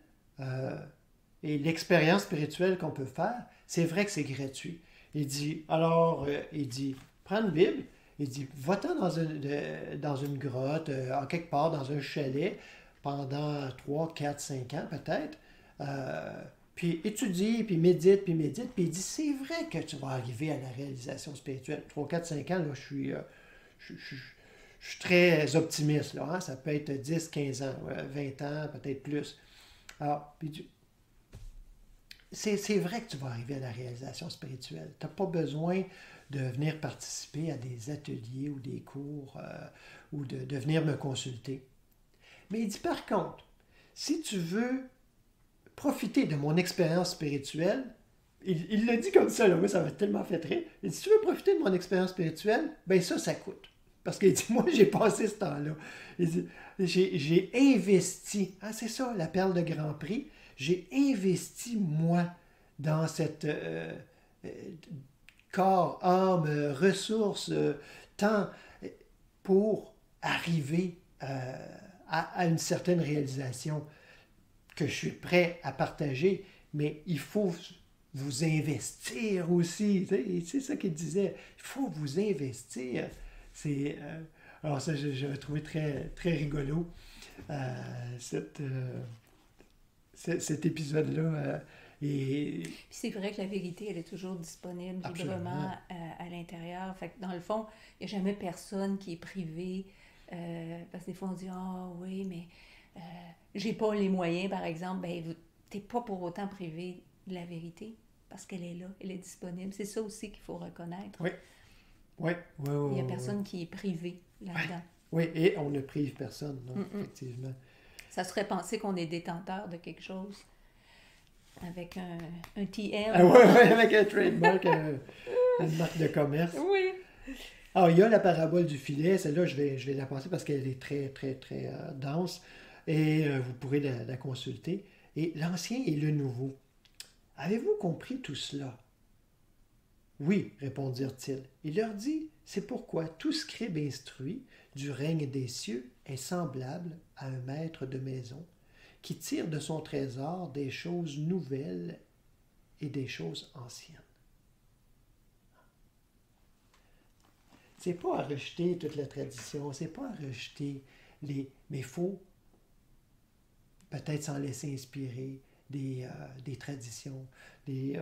et l'expérience spirituelle qu'on peut faire, c'est vrai que c'est gratuit. Il dit, prends une Bible Il dit, va-t'en dans une grotte, en quelque part, dans un chalet, pendant 3, 4, 5 ans peut-être. Puis étudie, puis médite, puis il dit, c'est vrai que tu vas arriver à la réalisation spirituelle. 3, 4, 5 ans, là, je suis très optimiste, là, hein? Ça peut être 10, 15 ans, 20 ans, peut-être plus. Alors, puis c'est vrai que tu vas arriver à la réalisation spirituelle. Tu n'as pas besoin de venir participer à des ateliers ou des cours ou de venir me consulter. Mais il dit par contre, si tu veux profiter de mon expérience spirituelle, il le dit comme ça, là, moi ça m'a tellement fait rire. Il dit, si tu veux profiter de mon expérience spirituelle, ben ça coûte. Parce qu'il dit, moi j'ai passé ce temps-là. Il dit, j'ai investi, ah, c'est ça, la perle de Grand Prix, j'ai investi, moi, dans cette corps, âme, ressources, temps, pour arriver à une certaine réalisation que je suis prêt à partager, mais il faut vous investir aussi. C'est ça qu'il disait. Il faut vous investir. Alors ça, j'avais trouvé très, très rigolo cet épisode-là. Et c'est vrai que la vérité, elle est toujours disponible librement à l'intérieur. Fait que dans le fond, il n'y a jamais personne qui est privé. Parce que des fois, on dit « Ah oui, mais j'ai pas les moyens, par exemple. » Ben, t'es pas pour autant privé de la vérité parce qu'elle est là, elle est disponible. C'est ça aussi qu'il faut reconnaître. Oui. Oui. Il n'y a personne qui est privé là-dedans. Oui, et on ne prive personne, non, effectivement. Ça serait penser qu'on est détenteur de quelque chose avec un TM. Ah oui, avec un trademark, une marque de commerce. Oui. Alors, il y a la parabole du filet. Celle-là, je vais la passer parce qu'elle est très, très, très dense. Et vous pourrez la consulter. Et l'Ancien et le Nouveau. Avez-vous compris tout cela? Oui, répondirent-ils. Il leur dit, c'est pourquoi tout scribe instruit du règne des cieux est semblable à un maître de maison qui tire de son trésor des choses nouvelles et des choses anciennes. C'est pas à rejeter toute la tradition, c'est pas à rejeter mais il faut peut-être s'en laisser inspirer des traditions, des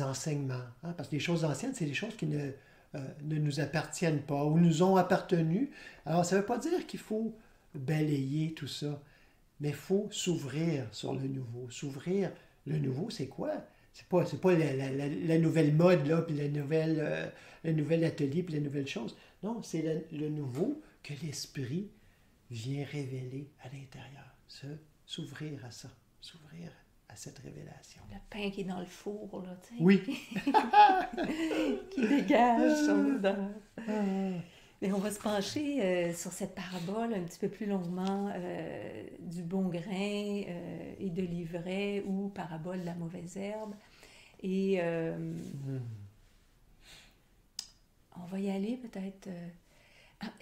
enseignements. Hein? Parce que les choses anciennes, c'est des choses qui ne nous appartiennent pas ou nous ont appartenu. Alors, ça ne veut pas dire qu'il faut balayer tout ça, mais il faut s'ouvrir sur le nouveau. S'ouvrir, le nouveau, c'est quoi? C'est pas la nouvelle mode, là, puis le nouvel atelier, puis la nouvelle chose. Non, c'est le nouveau que l'esprit vient révéler à l'intérieur. S'ouvrir à ça, s'ouvrir à cette révélation. Le pain qui est dans le four, là, tu sais. Oui. Qui dégage son odeur. Mais on va se pencher sur cette parabole un petit peu plus longuement du bon grain et de l'ivraie ou parabole de la mauvaise herbe. Et on va y aller peut-être...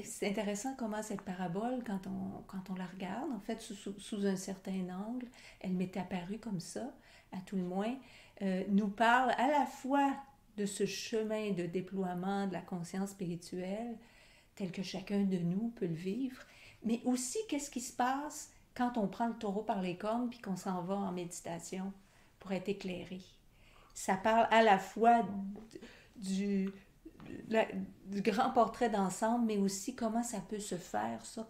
c'est intéressant comment cette parabole, quand on la regarde, en fait, sous un certain angle, elle m'est apparue comme ça, à tout le moins, nous parle à la fois de ce chemin de déploiement de la conscience spirituelle, tel que chacun de nous peut le vivre, mais aussi qu'est-ce qui se passe quand on prend le taureau par les cornes puis qu'on s'en va en méditation pour être éclairé. Ça parle à la fois du grand portrait d'ensemble, mais aussi comment ça peut se faire, ça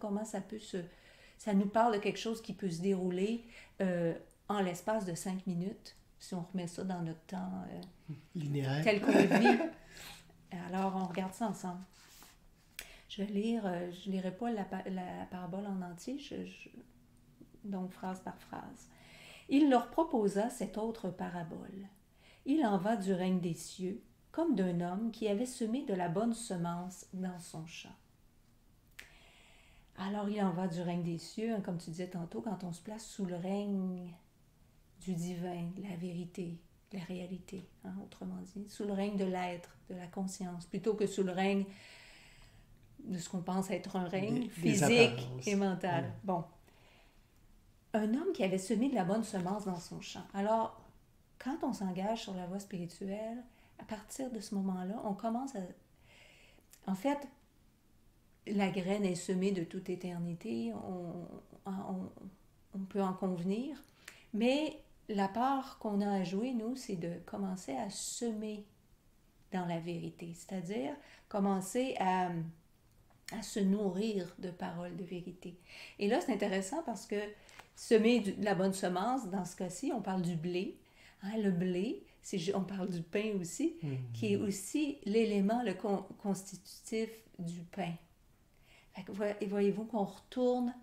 nous parle de quelque chose qui peut se dérouler en l'espace de 5 minutes, si on remet ça dans notre temps linéaire tel qu'on le vit. Alors, on regarde ça ensemble. Je vais lire, je ne lirai pas la parabole en entier, donc phrase par phrase. Il leur proposa cette autre parabole. Il en va du règne des cieux, comme d'un homme qui avait semé de la bonne semence dans son champ. Alors, il en va du règne des cieux, hein, comme tu disais tantôt, quand on se place sous le règne du divin, de la vérité, de la réalité, hein, autrement dit, sous le règne de l'être, de la conscience, plutôt que sous le règne de ce qu'on pense être un règne physique et mental. Bon. Un homme qui avait semé de la bonne semence dans son champ. Alors, quand on s'engage sur la voie spirituelle, à partir de ce moment-là, on commence En fait, la graine est semée de toute éternité, on peut en convenir, mais la part qu'on a à jouer, nous, c'est de commencer à semer dans la vérité, c'est-à-dire commencer à se nourrir de paroles de vérité. Et là, c'est intéressant parce que semer de la bonne semence, dans ce cas-ci, on parle du blé. Hein, le blé, on parle du pain aussi, qui est aussi l'élément constitutif du pain. Fait que, voyez-vous qu'on retourne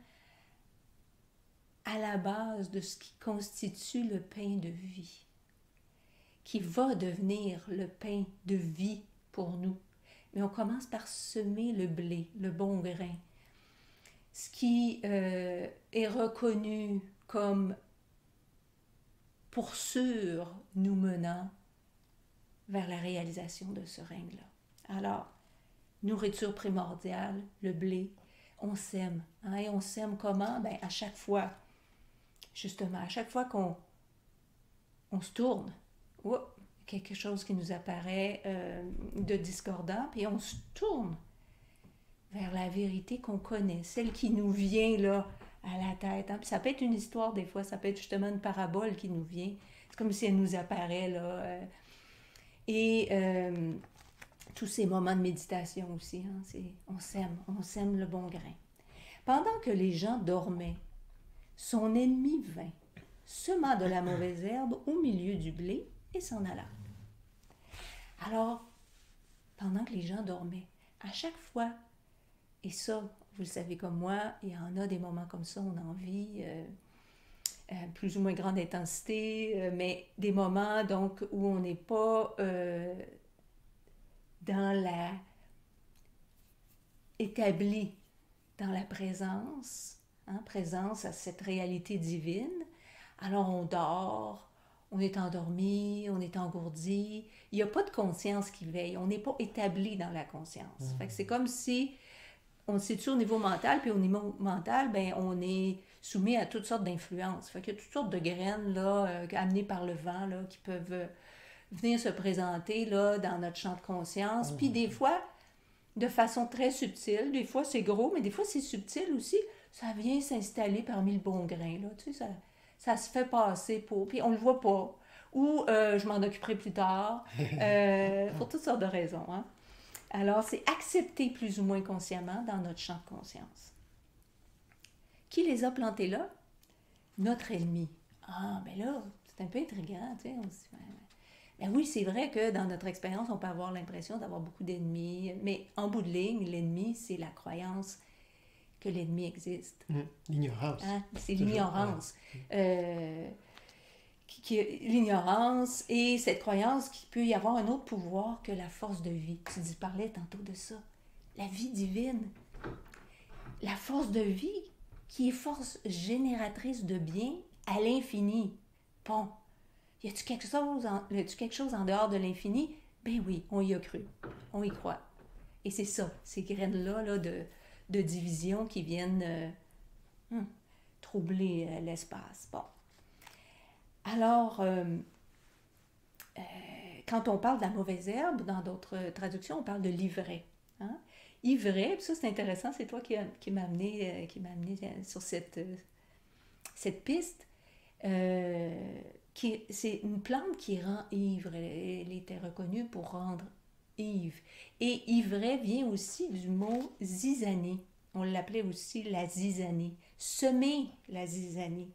à la base de ce qui constitue le pain de vie, qui va devenir le pain de vie pour nous. Mais on commence par semer le blé, le bon grain, ce qui est reconnu comme pour sûr nous menant vers la réalisation de ce règne-là. Alors, nourriture primordiale, le blé, on sème. Hein, et on sème comment? Ben, à chaque fois, justement, à chaque fois qu'on se tourne, quelque chose qui nous apparaît de discordant, puis on se tourne vers la vérité qu'on connaît, celle qui nous vient là à la tête. Hein. Puis ça peut être une histoire des fois, ça peut être justement une parabole qui nous vient. C'est comme si elle nous apparaît là. Tous ces moments de méditation aussi, hein, on sème le bon grain. Pendant que les gens dormaient, son ennemi vint, sema de la mauvaise herbe au milieu du blé et s'en alla. Alors, pendant que les gens dormaient, à chaque fois, et ça, vous le savez comme moi, il y en a des moments comme ça, on en vit, plus ou moins grande intensité, mais des moments donc où on n'est pas établi dans la présence, présence à cette réalité divine. Alors on dort, on est endormi, on est engourdi, il n'y a pas de conscience qui veille, on n'est pas établi dans la conscience. Fait que c'est comme si on se situe au niveau mental, puis au niveau mental, ben, on est soumis à toutes sortes d'influences. Fait qu'il y a toutes sortes de graines là, amenées par le vent là, qui peuvent venir se présenter là, dans notre champ de conscience. Puis des fois, de façon très subtile, des fois c'est gros, mais des fois c'est subtil aussi, ça vient s'installer parmi le bon grain. Là, tu sais, ça se fait passer pour... Puis on le voit pas. Ou je m'en occuperai plus tard, pour toutes sortes de raisons. Hein. Alors, c'est accepté plus ou moins consciemment dans notre champ de conscience. Qui les a plantés là? Notre ennemi. Ah, ben là, c'est un peu intriguant, tu sais. On se dit, ben oui, c'est vrai que dans notre expérience, on peut avoir l'impression d'avoir beaucoup d'ennemis, mais en bout de ligne, l'ennemi, c'est la croyance que l'ennemi existe. L'ignorance. Hein? C'est l'ignorance. L'ignorance et cette croyance qu'il peut y avoir un autre pouvoir que la force de vie. Tu parlais tantôt de ça. La vie divine. La force de vie qui est force génératrice de bien à l'infini. Bon, y a-tu quelque chose en dehors de l'infini? Ben oui, on y a cru. On y croit. Et c'est ça, ces graines-là là, de division qui viennent troubler l'espace. Bon. Alors, quand on parle de la mauvaise herbe, dans d'autres traductions, on parle de l'ivraie. Hein? Ivraie, puis ça c'est intéressant, c'est toi qui m'as amené sur cette piste. C'est une plante qui rend ivre. Elle était reconnue pour rendre ivre. Et ivraie vient aussi du mot zizanie. On l'appelait aussi la zizanie. Semer la zizanie.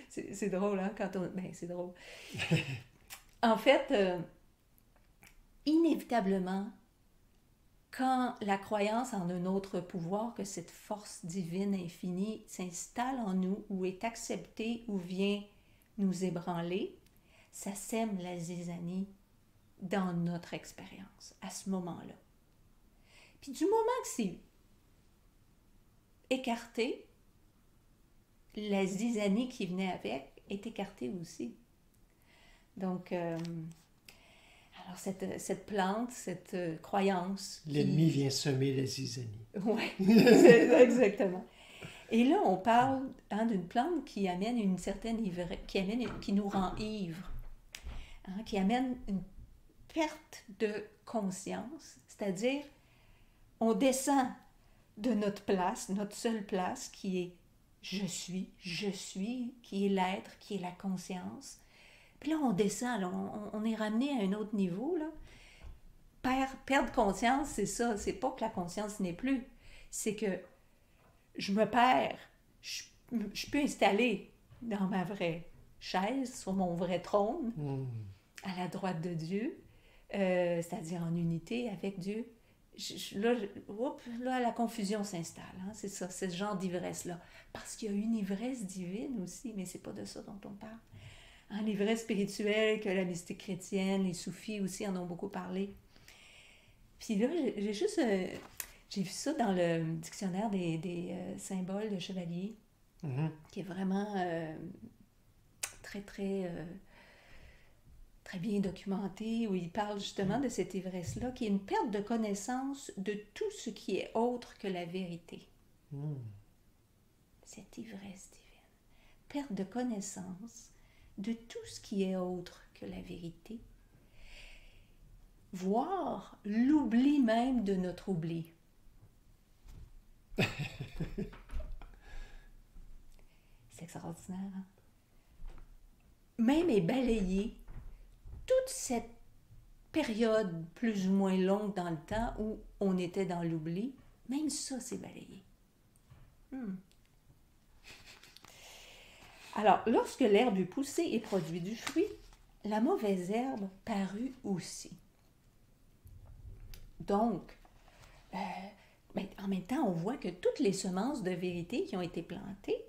C'est drôle, hein, quand on... Ben, c'est drôle. En fait, inévitablement, quand la croyance en un autre pouvoir, que cette force divine infinie s'installe en nous, ou est acceptée, ou vient nous ébranler, ça sème la zizanie dans notre expérience, à ce moment-là. Puis du moment que c'est écarté, la zizanie qui venait avec est écartée aussi. Donc, alors cette plante, cette croyance... L'ennemi vient semer la zizanie. Oui, exactement. Et là, on parle d'une plante qui amène une certaine ivresse, qui nous rend ivres, qui amène une perte de conscience, c'est-à-dire on descend de notre place, notre seule place qui est je suis, qui est l'être, qui est la conscience. Puis là, on descend, là, on est ramené à un autre niveau. Là. Perdre conscience, c'est ça. C'est pas que la conscience n'est plus. C'est que je me perds. Je peux installer dans ma vraie chaise, sur mon vrai trône, à la droite de Dieu, c'est-à-dire en unité avec Dieu. Là, la confusion s'installe. Hein? C'est ça, c'est ce genre d'ivresse-là. Parce qu'il y a une ivresse divine aussi, mais c'est pas de ça dont on parle. Hein, l'ivresse spirituelle que la mystique chrétienne, les soufis aussi en ont beaucoup parlé. Puis là, j'ai vu ça dans le dictionnaire des symboles de chevalier, qui est vraiment très, très, très bien documenté, où il parle justement de cette ivresse-là, qui est une perte de connaissance de tout ce qui est autre que la vérité. Cette ivresse divine. Perte de connaissance de tout ce qui est autre que la vérité. Voire l'oubli même de notre oubli. C'est extraordinaire, hein? Même est balayé toute cette période plus ou moins longue dans le temps où on était dans l'oubli, même ça, c'est balayé. Alors, lorsque l'herbe eut poussé et produit du fruit, la mauvaise herbe parut aussi. Donc, en même temps, on voit que toutes les semences de vérité qui ont été plantées,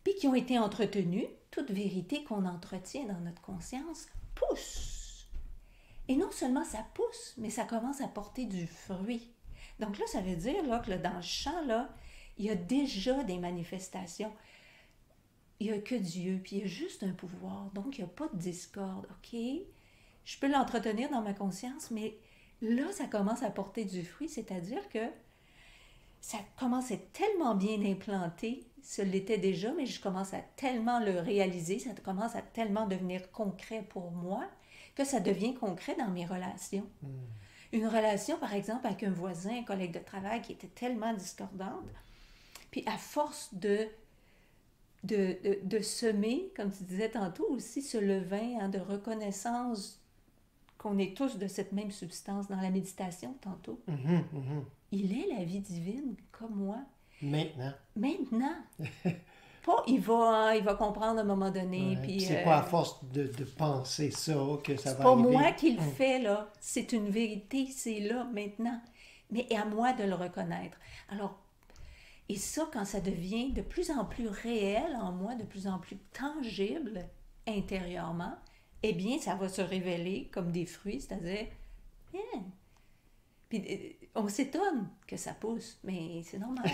puis qui ont été entretenues, toute vérité qu'on entretient dans notre conscience, pousse. Et non seulement ça pousse, mais ça commence à porter du fruit. Donc là, ça veut dire là, que là, dans le champ, là, il y a déjà des manifestations. Il n'y a que Dieu, puis il y a juste un pouvoir. Donc, il n'y a pas de discorde. OK? Je peux l'entretenir dans ma conscience, mais là, ça commence à porter du fruit, c'est-à-dire que ça commence à être tellement bien implanté, ce l'était déjà, mais je commence à tellement le réaliser, ça commence à tellement devenir concret pour moi, que ça devient concret dans mes relations. Une relation, par exemple, avec un voisin, un collègue de travail qui était tellement discordante, puis à force de semer, comme tu disais tantôt, aussi ce levain hein, de reconnaissance qu'on est tous de cette même substance dans la méditation tantôt. Il est la vie divine, comme moi. Maintenant. Pas, il va comprendre à un moment donné. Ouais, puis, c'est pas à force de penser ça que ça va pas arriver. moi qui le fais, là. C'est une vérité, c'est là, maintenant. Mais à moi de le reconnaître. Alors, et ça, quand ça devient de plus en plus réel en moi, de plus en plus tangible intérieurement, eh bien, ça va se révéler comme des fruits, c'est-à-dire, Puis on s'étonne que ça pousse, mais c'est normal.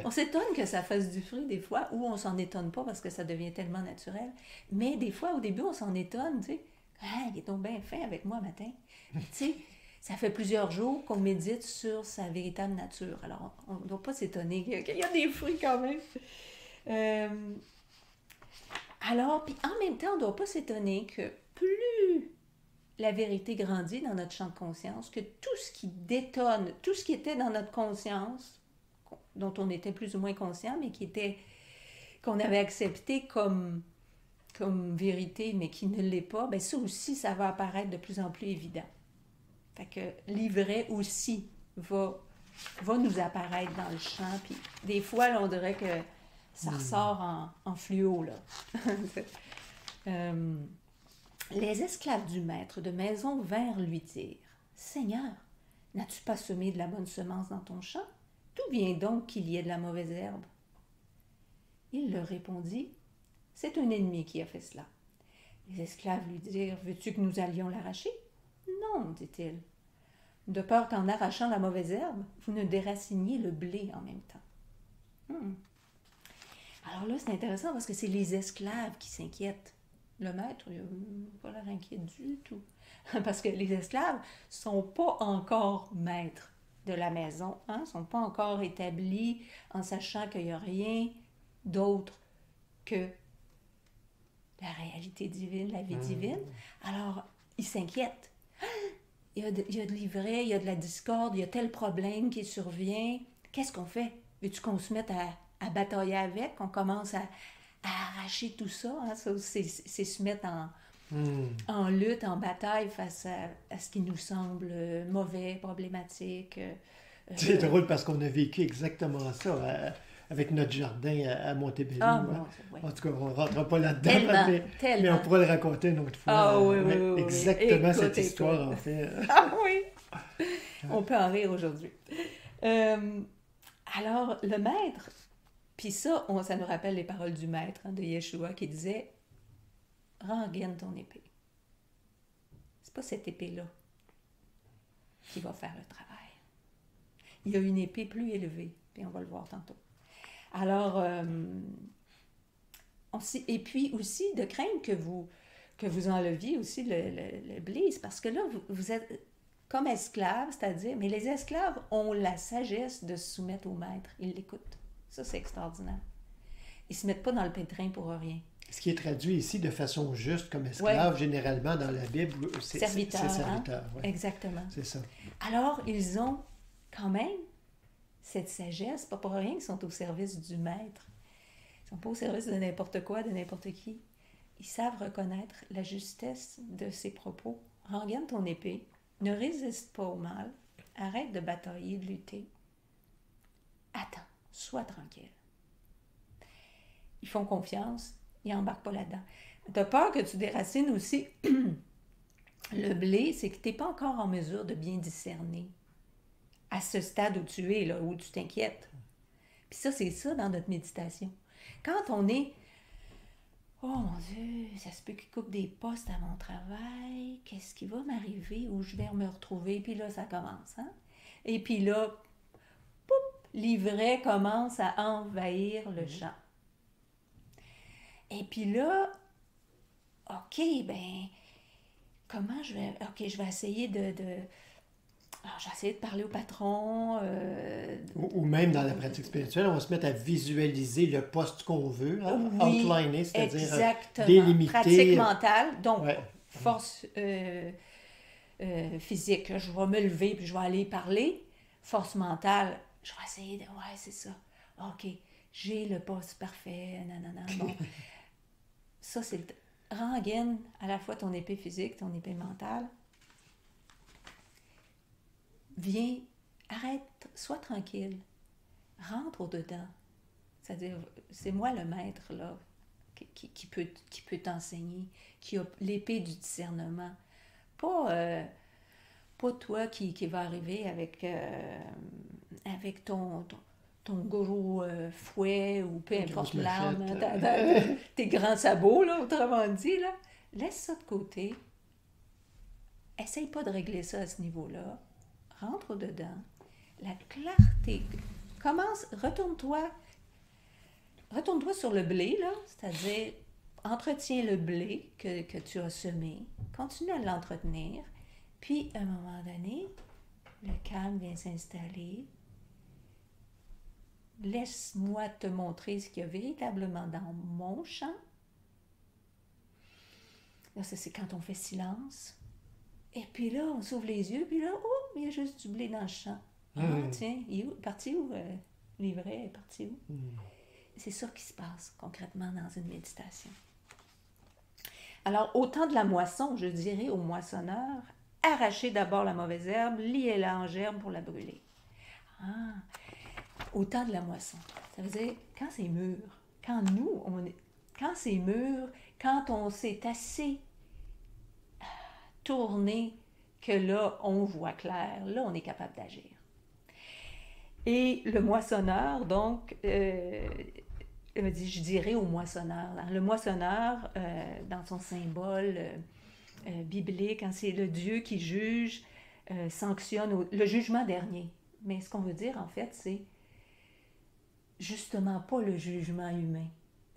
On s'étonne que ça fasse du fruit des fois, ou on s'en étonne pas parce que ça devient tellement naturel. Mais des fois, au début, on s'en étonne, tu sais. Ah, il est donc bien fin avec moi matin. Tu sais, ça fait plusieurs jours qu'on médite sur sa véritable nature. Alors, on ne doit pas s'étonner qu'il y a des fruits quand même. Alors, puis en même temps, on ne doit pas s'étonner que plus la vérité grandit dans notre champ de conscience, que tout ce qui détonne, tout ce qui était dans notre conscience, dont on était plus ou moins conscient, mais qu'on avait accepté comme vérité, mais qui ne l'est pas, bien ça aussi, ça va apparaître de plus en plus évident. Fait que l'ivraie aussi va nous apparaître dans le champ, puis des fois, là, on dirait que ça ressort en fluo, là. Les esclaves du maître de maison vinrent lui dire « Seigneur, n'as-tu pas semé de la bonne semence dans ton champ? D'où vient donc qu'il y ait de la mauvaise herbe? » Il leur répondit « C'est un ennemi qui a fait cela. » Les esclaves lui dirent « Veux-tu que nous allions l'arracher? » « Non, dit-il, de peur qu'en arrachant la mauvaise herbe, vous ne déraciniez le blé en même temps. » Alors là, c'est intéressant parce que c'est les esclaves qui s'inquiètent. Le maître, il n'a pas l'air inquiet du tout. Parce que les esclaves ne sont pas encore maîtres de la maison, ne sont pas encore établis en sachant qu'il n'y a rien d'autre que la réalité divine, la vie divine. Alors, ils s'inquiètent. il y a de l'ivraie, il y a de la discorde, il y a tel problème qui survient. Qu'est-ce qu'on fait? Veux-tu qu'on se mette à batailler avec, qu'on commence à arracher tout ça? Hein? Ça, c'est se mettre en lutte, en bataille face à ce qui nous semble mauvais, problématique. C'est drôle parce qu'on a vécu exactement ça avec notre jardin à Montebello. Ah, Hein. bon, oui. En tout cas, on ne rentre pas là-dedans, Tellement, mais tellement. on pourra le raconter une autre fois. Ah oui, Ouais, oui, oui. exactement Écoute, cette histoire, écoute. en fait. Ah oui! On peut en rire aujourd'hui. Alors, le maître, puis ça, ça nous rappelle les paroles du maître, hein, de Yeshua, qui disait « Rengaine ton épée ». C'est pas cette épée-là qui va faire le travail. Il y a une épée plus élevée, puis on va le voir tantôt. Alors, et puis aussi, de craindre que vous enleviez aussi le blé, c'est parce que là, vous êtes comme esclaves, c'est-à-dire, mais les esclaves ont la sagesse de se soumettre au maître. Ils l'écoutent. Ça, c'est extraordinaire. Ils ne se mettent pas dans le pétrin pour rien. Ce qui est traduit ici de façon juste comme esclave, généralement dans la Bible, c'est serviteur. C'est serviteur. Hein? Ouais. Exactement. C'est ça. Alors, ils ont quand même cette sagesse, pas pour rien qu'ils sont au service du maître. Ils ne sont pas au service de n'importe quoi, de n'importe qui. Ils savent reconnaître la justesse de ses propos. Rengaine ton épée, ne résiste pas au mal, arrête de batailler, de lutter. Attends, sois tranquille. Ils font confiance, ils n'embarquent pas là-dedans. Tu as peur que tu déracines aussi le blé, c'est que tu n'es pas encore en mesure de bien discerner à ce stade où tu es, là, où tu t'inquiètes. Puis ça, c'est ça dans notre méditation. Quand on est « Oh mon Dieu, ça se peut qu'il coupe des postes à mon travail, qu'est-ce qui va m'arriver, où je vais me retrouver? » Puis là, ça commence. Hein? Et puis là, poup, l'ivraie commence à envahir le champ. Et puis là, OK, ben, comment je vais... OK, je vais essayer de j'ai essayé de parler au patron. Ou même dans la pratique spirituelle, on va se mettre à visualiser le poste qu'on veut, hein, oui, outliner, c'est-à-dire exactement. délimiter. Pratique mentale, donc Ouais. force physique. Là, je vais me lever puis je vais aller parler. Force mentale, je vais essayer de... Ouais, c'est ça. OK, j'ai le poste parfait. Nanana. Bon. Ça, c'est le... Rengaine à la fois ton épée physique, ton épée mentale. Viens, arrête, sois tranquille, rentre au-dedans. C'est-à-dire, c'est moi le maître, là, qui peut t'enseigner, qui a l'épée du discernement. Pas toi qui va arriver avec ton gros fouet ou peu importe l'arme, tes grands sabots, là, autrement dit. Là. Laisse ça de côté. Essaye pas de régler ça à ce niveau-là. Rentre dedans, la clarté. Retourne-toi sur le blé, là, c'est-à-dire entretiens le blé que tu as semé, continue à l'entretenir, puis à un moment donné, le calme vient s'installer. Laisse-moi te montrer ce qu'il y a véritablement dans mon champ. Là, ça, c'est quand on fait silence. Et puis là, on s'ouvre les yeux, puis là, oh, il y a juste du blé dans le champ. Ah, tiens, il est où? Parti où? L'ivraie est parti où? C'est ça qui se passe concrètement dans une méditation. Alors, au temps de la moisson, je dirais au moissonneur, arrachez d'abord la mauvaise herbe, liez-la en gerbe pour la brûler. Ah, au temps de la moisson. Ça veut dire, quand c'est mûr, quand c'est mûr, quand on s'est assez tourné, que là, on voit clair, là, on est capable d'agir. Et le moissonneur, donc, je dirais au moissonneur. Hein, le moissonneur, dans son symbole biblique, hein, c'est le Dieu qui juge, sanctionne le jugement dernier. Mais ce qu'on veut dire, en fait, c'est justement pas le jugement humain.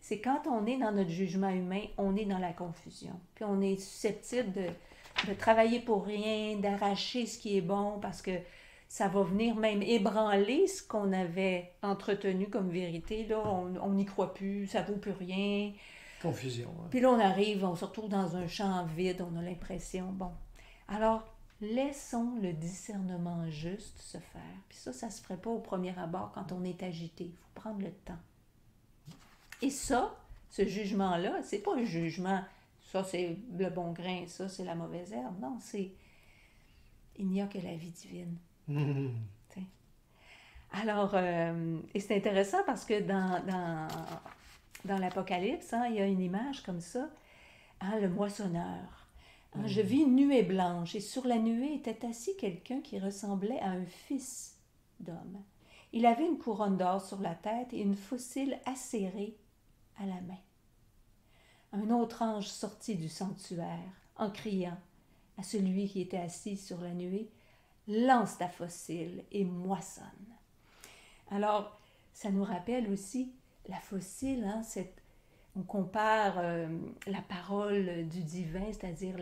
C'est quand on est dans notre jugement humain, on est dans la confusion. Puis on est susceptible de travailler pour rien, d'arracher ce qui est bon, parce que ça va venir même ébranler ce qu'on avait entretenu comme vérité. Là, on n'y croit plus, ça ne vaut plus rien. Confusion. Hein. Puis là, on se retrouve dans un champ vide, on a l'impression. Bon, alors, Laissons le discernement juste se faire. Puis ça se ferait pas au premier abord quand on est agité. Il faut prendre le temps. Et ça, ce jugement-là, c'est pas un jugement, ça c'est le bon grain, ça c'est la mauvaise herbe. Non, c'est il n'y a que la vie divine. T'sais. Alors, et c'est intéressant parce que dans l'Apocalypse, hein, il y a une image comme ça, hein, le moissonneur. Hein, je vis une nuée blanche et sur la nuée était assis quelqu'un qui ressemblait à un fils d'homme. Il avait une couronne d'or sur la tête et une faucille acérée à la main. Un autre ange sortit du sanctuaire en criant à celui qui était assis sur la nuée, « Lance ta faucille et moissonne. » Alors, ça nous rappelle aussi la faucille, hein, on compare la parole du divin, c'est-à-dire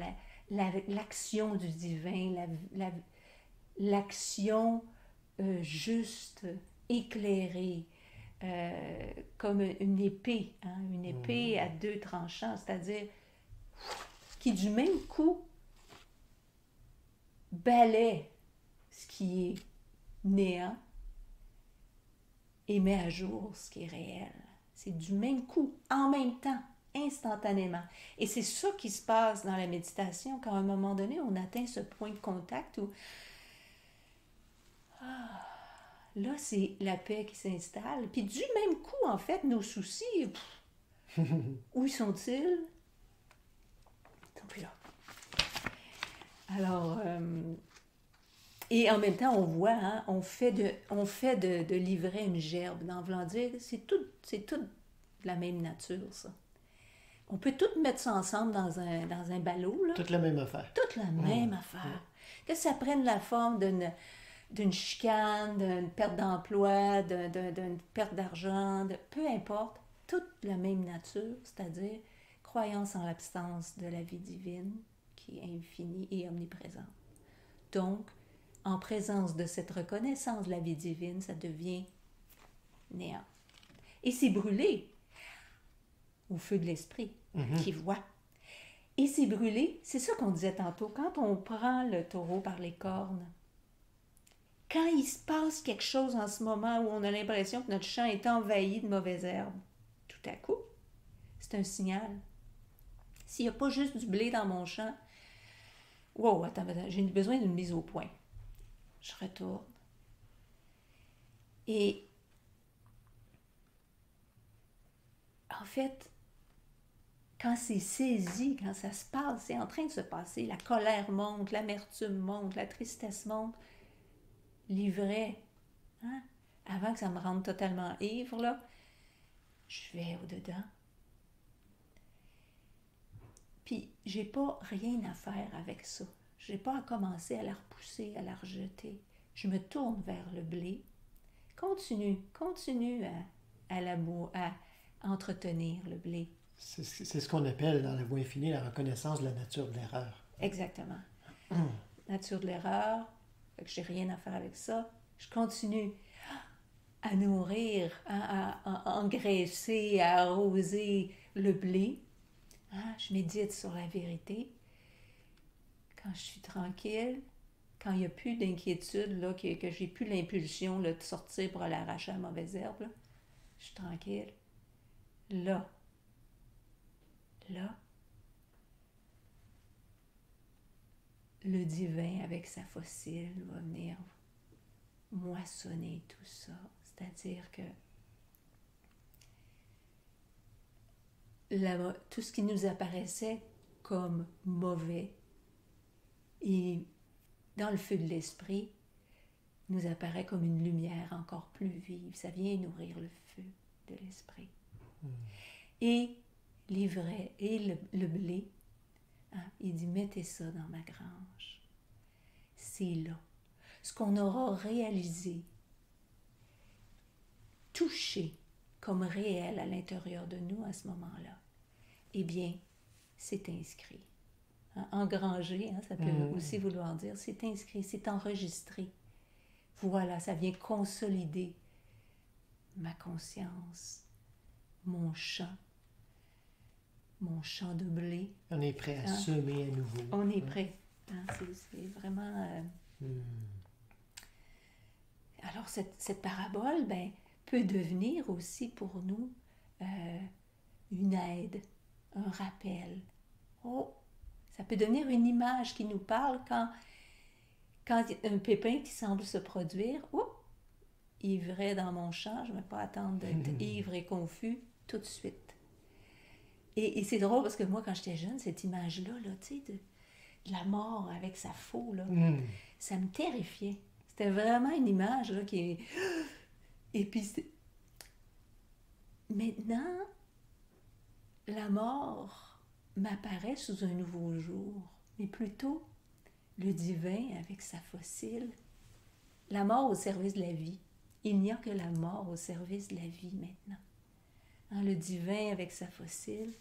l'action du divin, l'action juste, éclairée, comme une épée, hein, une épée à deux tranchants, c'est-à-dire qui du même coup balaie ce qui est néant et met à jour ce qui est réel. C'est du même coup, en même temps, instantanément. Et c'est ça qui se passe dans la méditation quand à un moment donné, on atteint ce point de contact où là, c'est la paix qui s'installe. Puis du même coup, en fait, nos soucis, où sont-ils? Ils sont plus là. Alors, et en même temps, on voit, hein, on fait de l'ivraie une gerbe. Dans voulant dire, c'est tout de la même nature, ça. On peut tout mettre ça ensemble dans un ballot, là. Toute la même affaire. Toute la même affaire. Que ça prenne la forme d'une chicane, d'une perte d'emploi, d'une perte d'argent, peu importe, toute la même nature, c'est-à-dire croyance en l'absence de la vie divine qui est infinie et omniprésente. Donc, en présence de cette reconnaissance de la vie divine, ça devient néant. Et c'est brûlé au feu de l'esprit qui voit. Et c'est brûlé, c'est ça qu'on disait tantôt, quand on prend le taureau par les cornes, quand il se passe quelque chose en ce moment où on a l'impression que notre champ est envahi de mauvaises herbes, tout à coup, c'est un signal. S'il n'y a pas juste du blé dans mon champ, wow, attends, j'ai besoin d'une mise au point. Je retourne. Et en fait, quand c'est saisi, quand ça se passe, c'est en train de se passer, la colère monte, l'amertume monte, la tristesse monte, l'ivraie, hein? Avant que ça me rende totalement ivre, là, je vais au-dedans. Puis, j'ai pas rien à faire avec ça. Je n'ai pas à commencer à la repousser, à la rejeter. Je me tourne vers le blé. Continue à entretenir le blé. C'est ce qu'on appelle dans la voie infinie la reconnaissance de la nature de l'erreur. Exactement. Nature de l'erreur, fait que j'ai rien à faire avec ça. Je continue à nourrir, à engraisser, à arroser le blé. Hein? Je médite sur la vérité. Quand je suis tranquille, quand il n'y a plus d'inquiétude, là, que j'ai plus l'impulsion là, de sortir pour aller arracher la mauvaise herbe, là, je suis tranquille. Là, le divin avec sa faucille va venir moissonner tout ça. C'est-à-dire que tout ce qui nous apparaissait comme mauvais et dans le feu de l'esprit nous apparaît comme une lumière encore plus vive. Ça vient nourrir le feu de l'esprit. Et l'ivraie et le blé, hein, il dit, mettez ça dans ma grange. C'est là. Ce qu'on aura réalisé, touché comme réel à l'intérieur de nous à ce moment-là, eh bien, c'est inscrit. Hein, engrangé, hein, ça peut aussi vouloir dire, c'est inscrit, c'est enregistré. Voilà, ça vient consolider ma conscience, mon champ de blé. On est prêt à semer à nouveau. On est prêt Hein, c'est vraiment... Alors, cette parabole, ben, peut devenir aussi pour nous une aide, un rappel. Oh, ça peut devenir une image qui nous parle quand il y a un pépin qui semble se produire. Oh, ivret dans mon champ, je ne vais pas attendre d'être ivre et confus tout de suite. Et c'est drôle parce que moi, quand j'étais jeune, cette image-là, là, tu sais, de la mort avec sa faux, là, ça me terrifiait. C'était vraiment une image là, qui est... Et puis, maintenant, la mort m'apparaît sous un nouveau jour, mais plutôt le divin avec sa fossile. La mort au service de la vie. Il n'y a que la mort au service de la vie maintenant. Hein, le divin avec sa fossile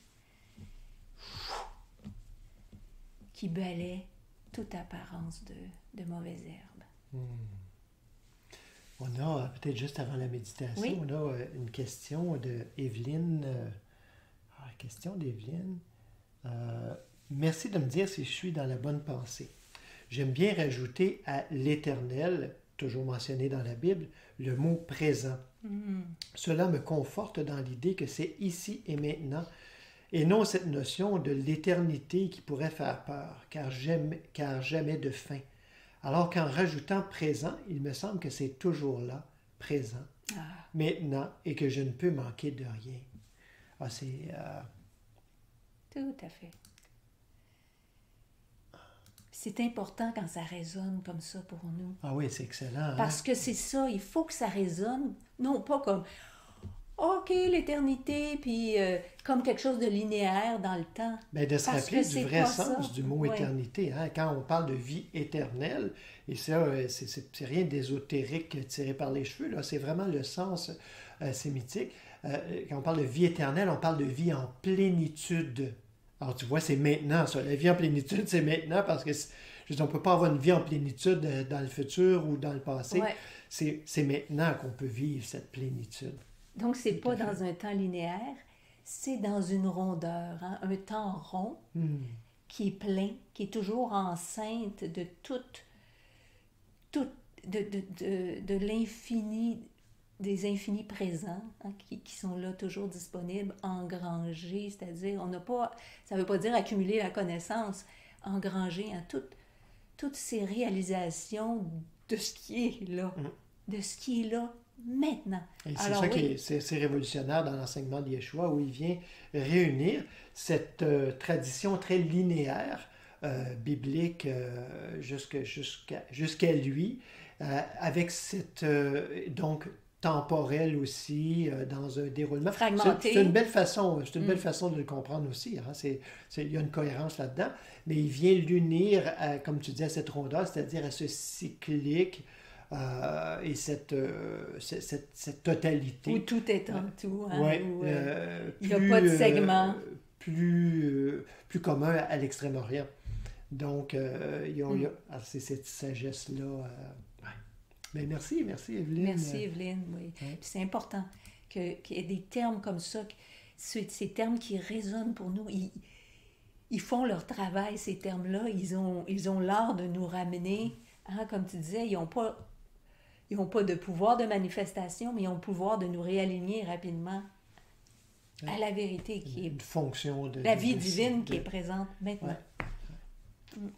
qui balaie toute apparence de mauvaise herbe. On a, peut-être juste avant la méditation, Oui. on a une question de Evelyne. Question d'Evelyne. Merci de me dire si je suis dans la bonne pensée. J'aime bien rajouter à l'Éternel, toujours mentionné dans la Bible, le mot présent. Cela me conforte dans l'idée que c'est ici et maintenant, et non cette notion de l'éternité qui pourrait faire peur, car jamais de fin. Alors qu'en rajoutant présent, il me semble que c'est toujours là, présent, maintenant, et que je ne peux manquer de rien. Ah, c'est... Tout à fait. C'est important quand ça résonne comme ça pour nous. Ah oui, c'est excellent. Parce que c'est ça, il faut que ça résonne, non pas comme OK, l'éternité, puis comme quelque chose de linéaire dans le temps. Bien, de se Parce rappeler que du c'est vrai pas sens ça. du mot Ouais. éternité. Hein? Quand on parle de vie éternelle, et ça, c'est rien d'ésotérique tiré par les cheveux, là. C'est vraiment le sens sémitique. Quand on parle de vie éternelle, on parle de vie en plénitude. Alors, tu vois, c'est maintenant, ça. La vie en plénitude, c'est maintenant parce que, je veux dire, on ne peut pas avoir une vie en plénitude dans le futur ou dans le passé. Ouais. C'est maintenant qu'on peut vivre cette plénitude. Donc, c'est Tout pas à fait. dans un temps linéaire, c'est dans une rondeur, hein, un temps rond qui est plein, qui est toujours enceinte de de l'infini, des infinis présents, hein, qui sont là toujours disponibles, engrangés, c'est-à-dire, on n'a pas, ça ne veut pas dire accumuler la connaissance, engranger, hein, toutes ces réalisations de ce qui est là, de ce qui est là maintenant. Et c'est Alors, ça qui oui. est, c'est révolutionnaire dans l'enseignement de Yeshua, où il vient réunir cette tradition très linéaire, biblique, jusqu'à lui, avec cette, donc, temporelle aussi, dans un déroulement. Fragmenté. C'est une belle façon, c'est une belle façon de le comprendre aussi. Hein. Il y a une cohérence là-dedans, mais il vient l'unir, comme tu dis, à cette rondeur, c'est-à-dire à ce cyclique, et cette totalité. Où tout est en tout. Hein, Ouais, où, il n'y a pas de segment. Plus commun à l'Extrême-Orient. Donc, c'est cette sagesse-là. Ouais. Mais merci Evelyne. Merci Evelyne, oui. Ouais. Puis c'est important qu'il y ait des termes comme ça, ces termes qui résonnent pour nous. Ils font leur travail, ces termes-là. Ils ont l'art de nous ramener. Hein, comme tu disais, ils n'ont pas de pouvoir de manifestation, mais ils ont le pouvoir de nous réaligner rapidement à la vérité qui est une fonction de la vie divine qui est présente maintenant. Ouais.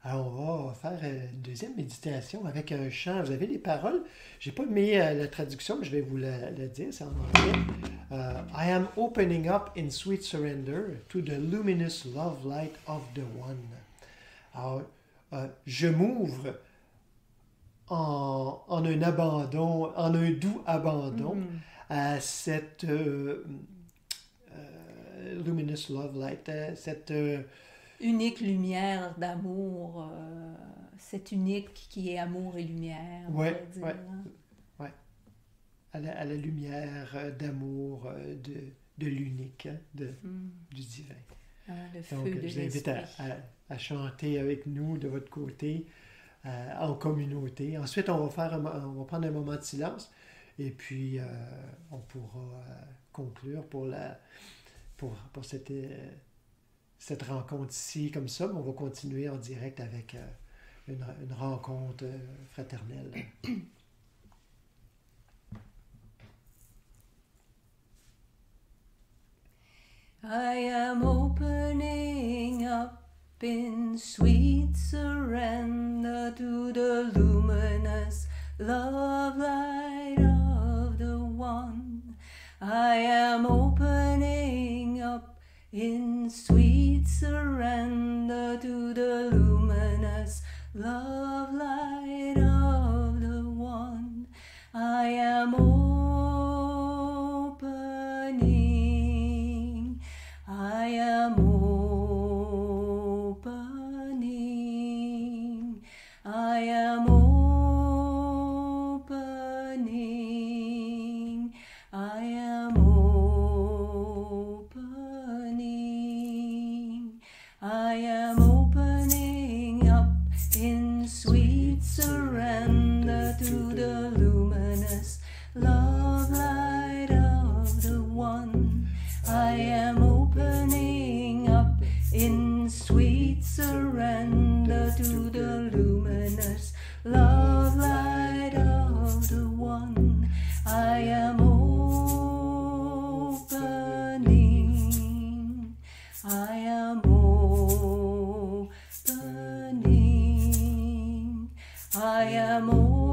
Alors, on va faire une deuxième méditation avec un chant. Vous avez les paroles. Je n'ai pas mis la traduction, mais je vais vous la dire. C'est en anglais. I am opening up in sweet surrender to the luminous love light of the One. Alors, je m'ouvre en un abandon, en un doux abandon à cette luminous love light, cette unique lumière d'amour, cette unique qui est amour et lumière. On ouais, pourrait dire, ouais, hein. ouais. À la lumière d'amour de l'unique, hein, du divin. Hein, le Donc, feu de je vous invite l'esprit. à chanter avec nous de votre côté, en communauté. Ensuite, on va prendre un moment de silence et puis on pourra conclure pour cette cette rencontre ici comme ça, mais on va continuer en direct avec une rencontre fraternelle. I am opening up in sweet surrender to the luminous love light of the One. I am opening up in sweet surrender to the luminous love light of the One. I am opening. I am opening. I am opening. I am opening. I am opening up in sweet surrender to the luminous love light of the One. I am opening up in sweet surrender to the luminous love light of the One. I am opening. I am opening. I am opening.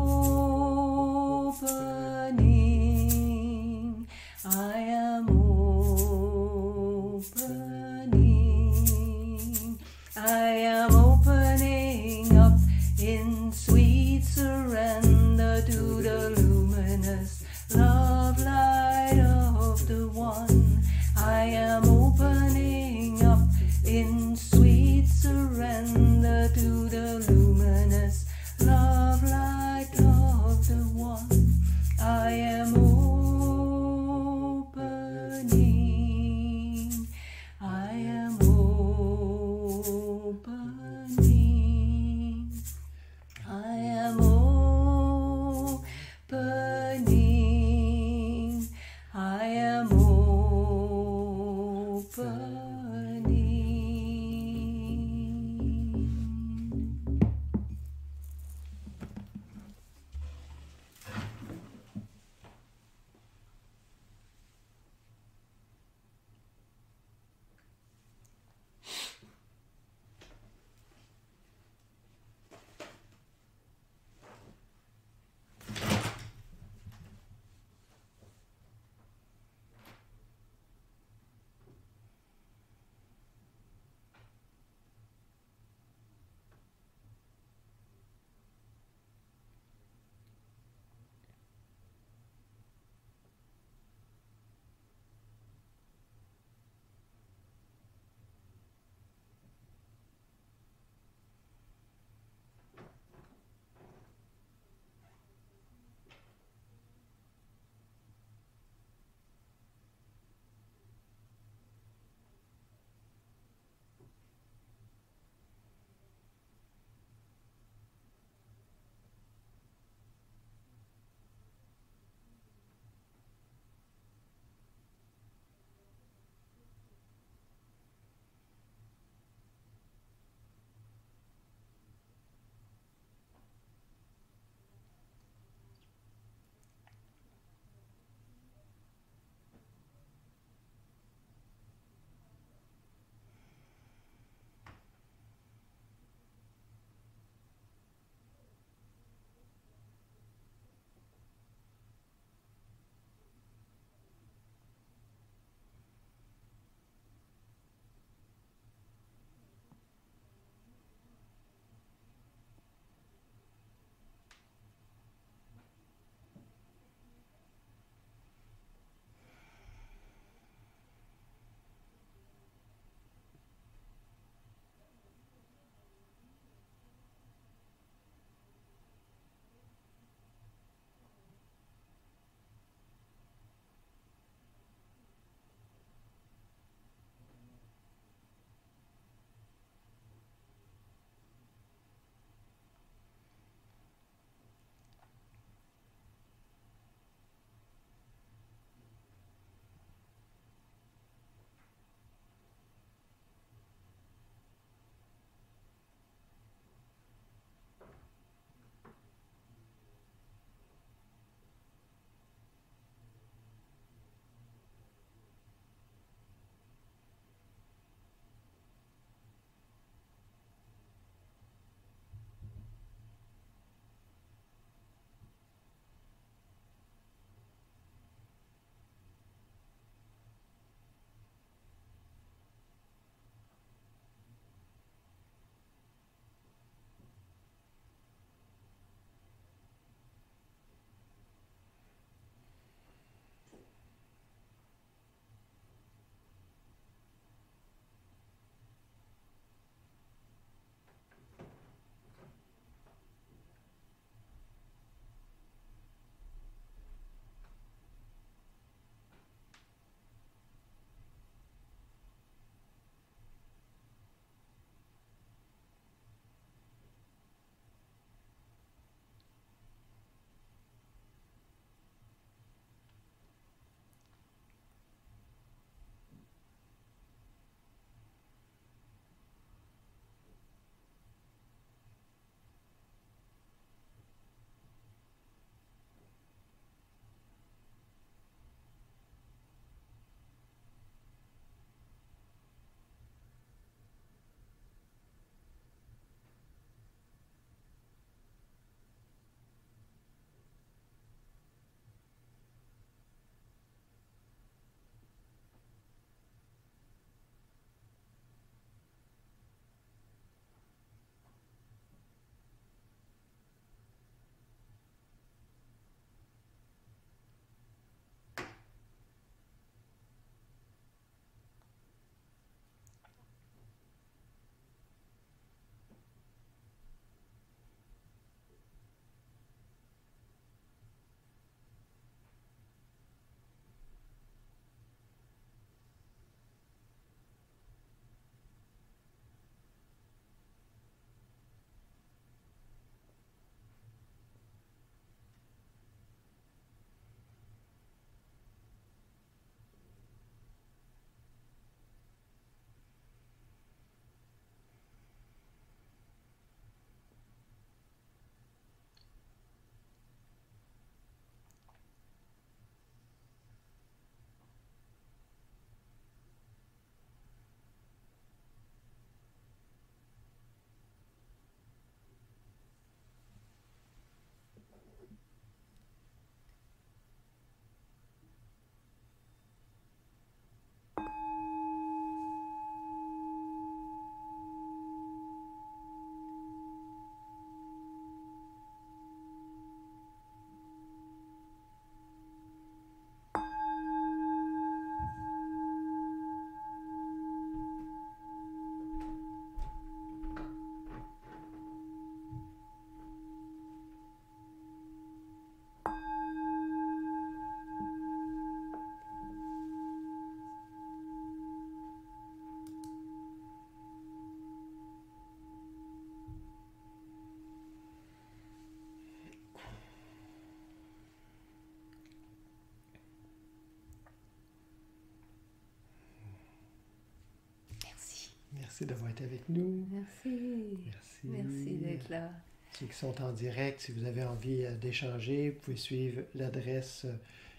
Merci d'avoir été avec nous. Merci. Merci. Merci d'être là. Ceux qui sont en direct, si vous avez envie d'échanger, vous pouvez suivre l'adresse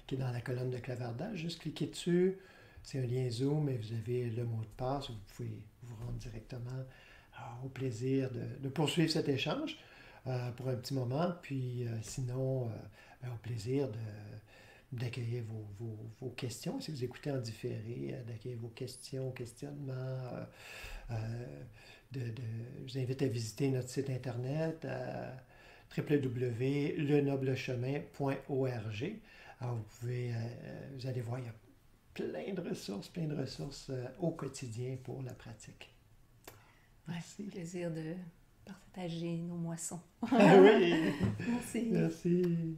qui est dans la colonne de clavardage. Juste cliquez dessus. C'est un lien Zoom et vous avez le mot de passe. Vous pouvez vous rendre directement. Alors, au plaisir de poursuivre cet échange pour un petit moment. Puis sinon, au plaisir d'accueillir vos questions. Si vous écoutez en différé, d'accueillir vos questions, questionnements. Je vous invite à visiter notre site internet à www.lenoblechemin.org. Alors, vous allez voir, il y a plein de ressources au quotidien pour la pratique. Merci. Plaisir de partager nos moissons. Ah oui! Merci. Merci.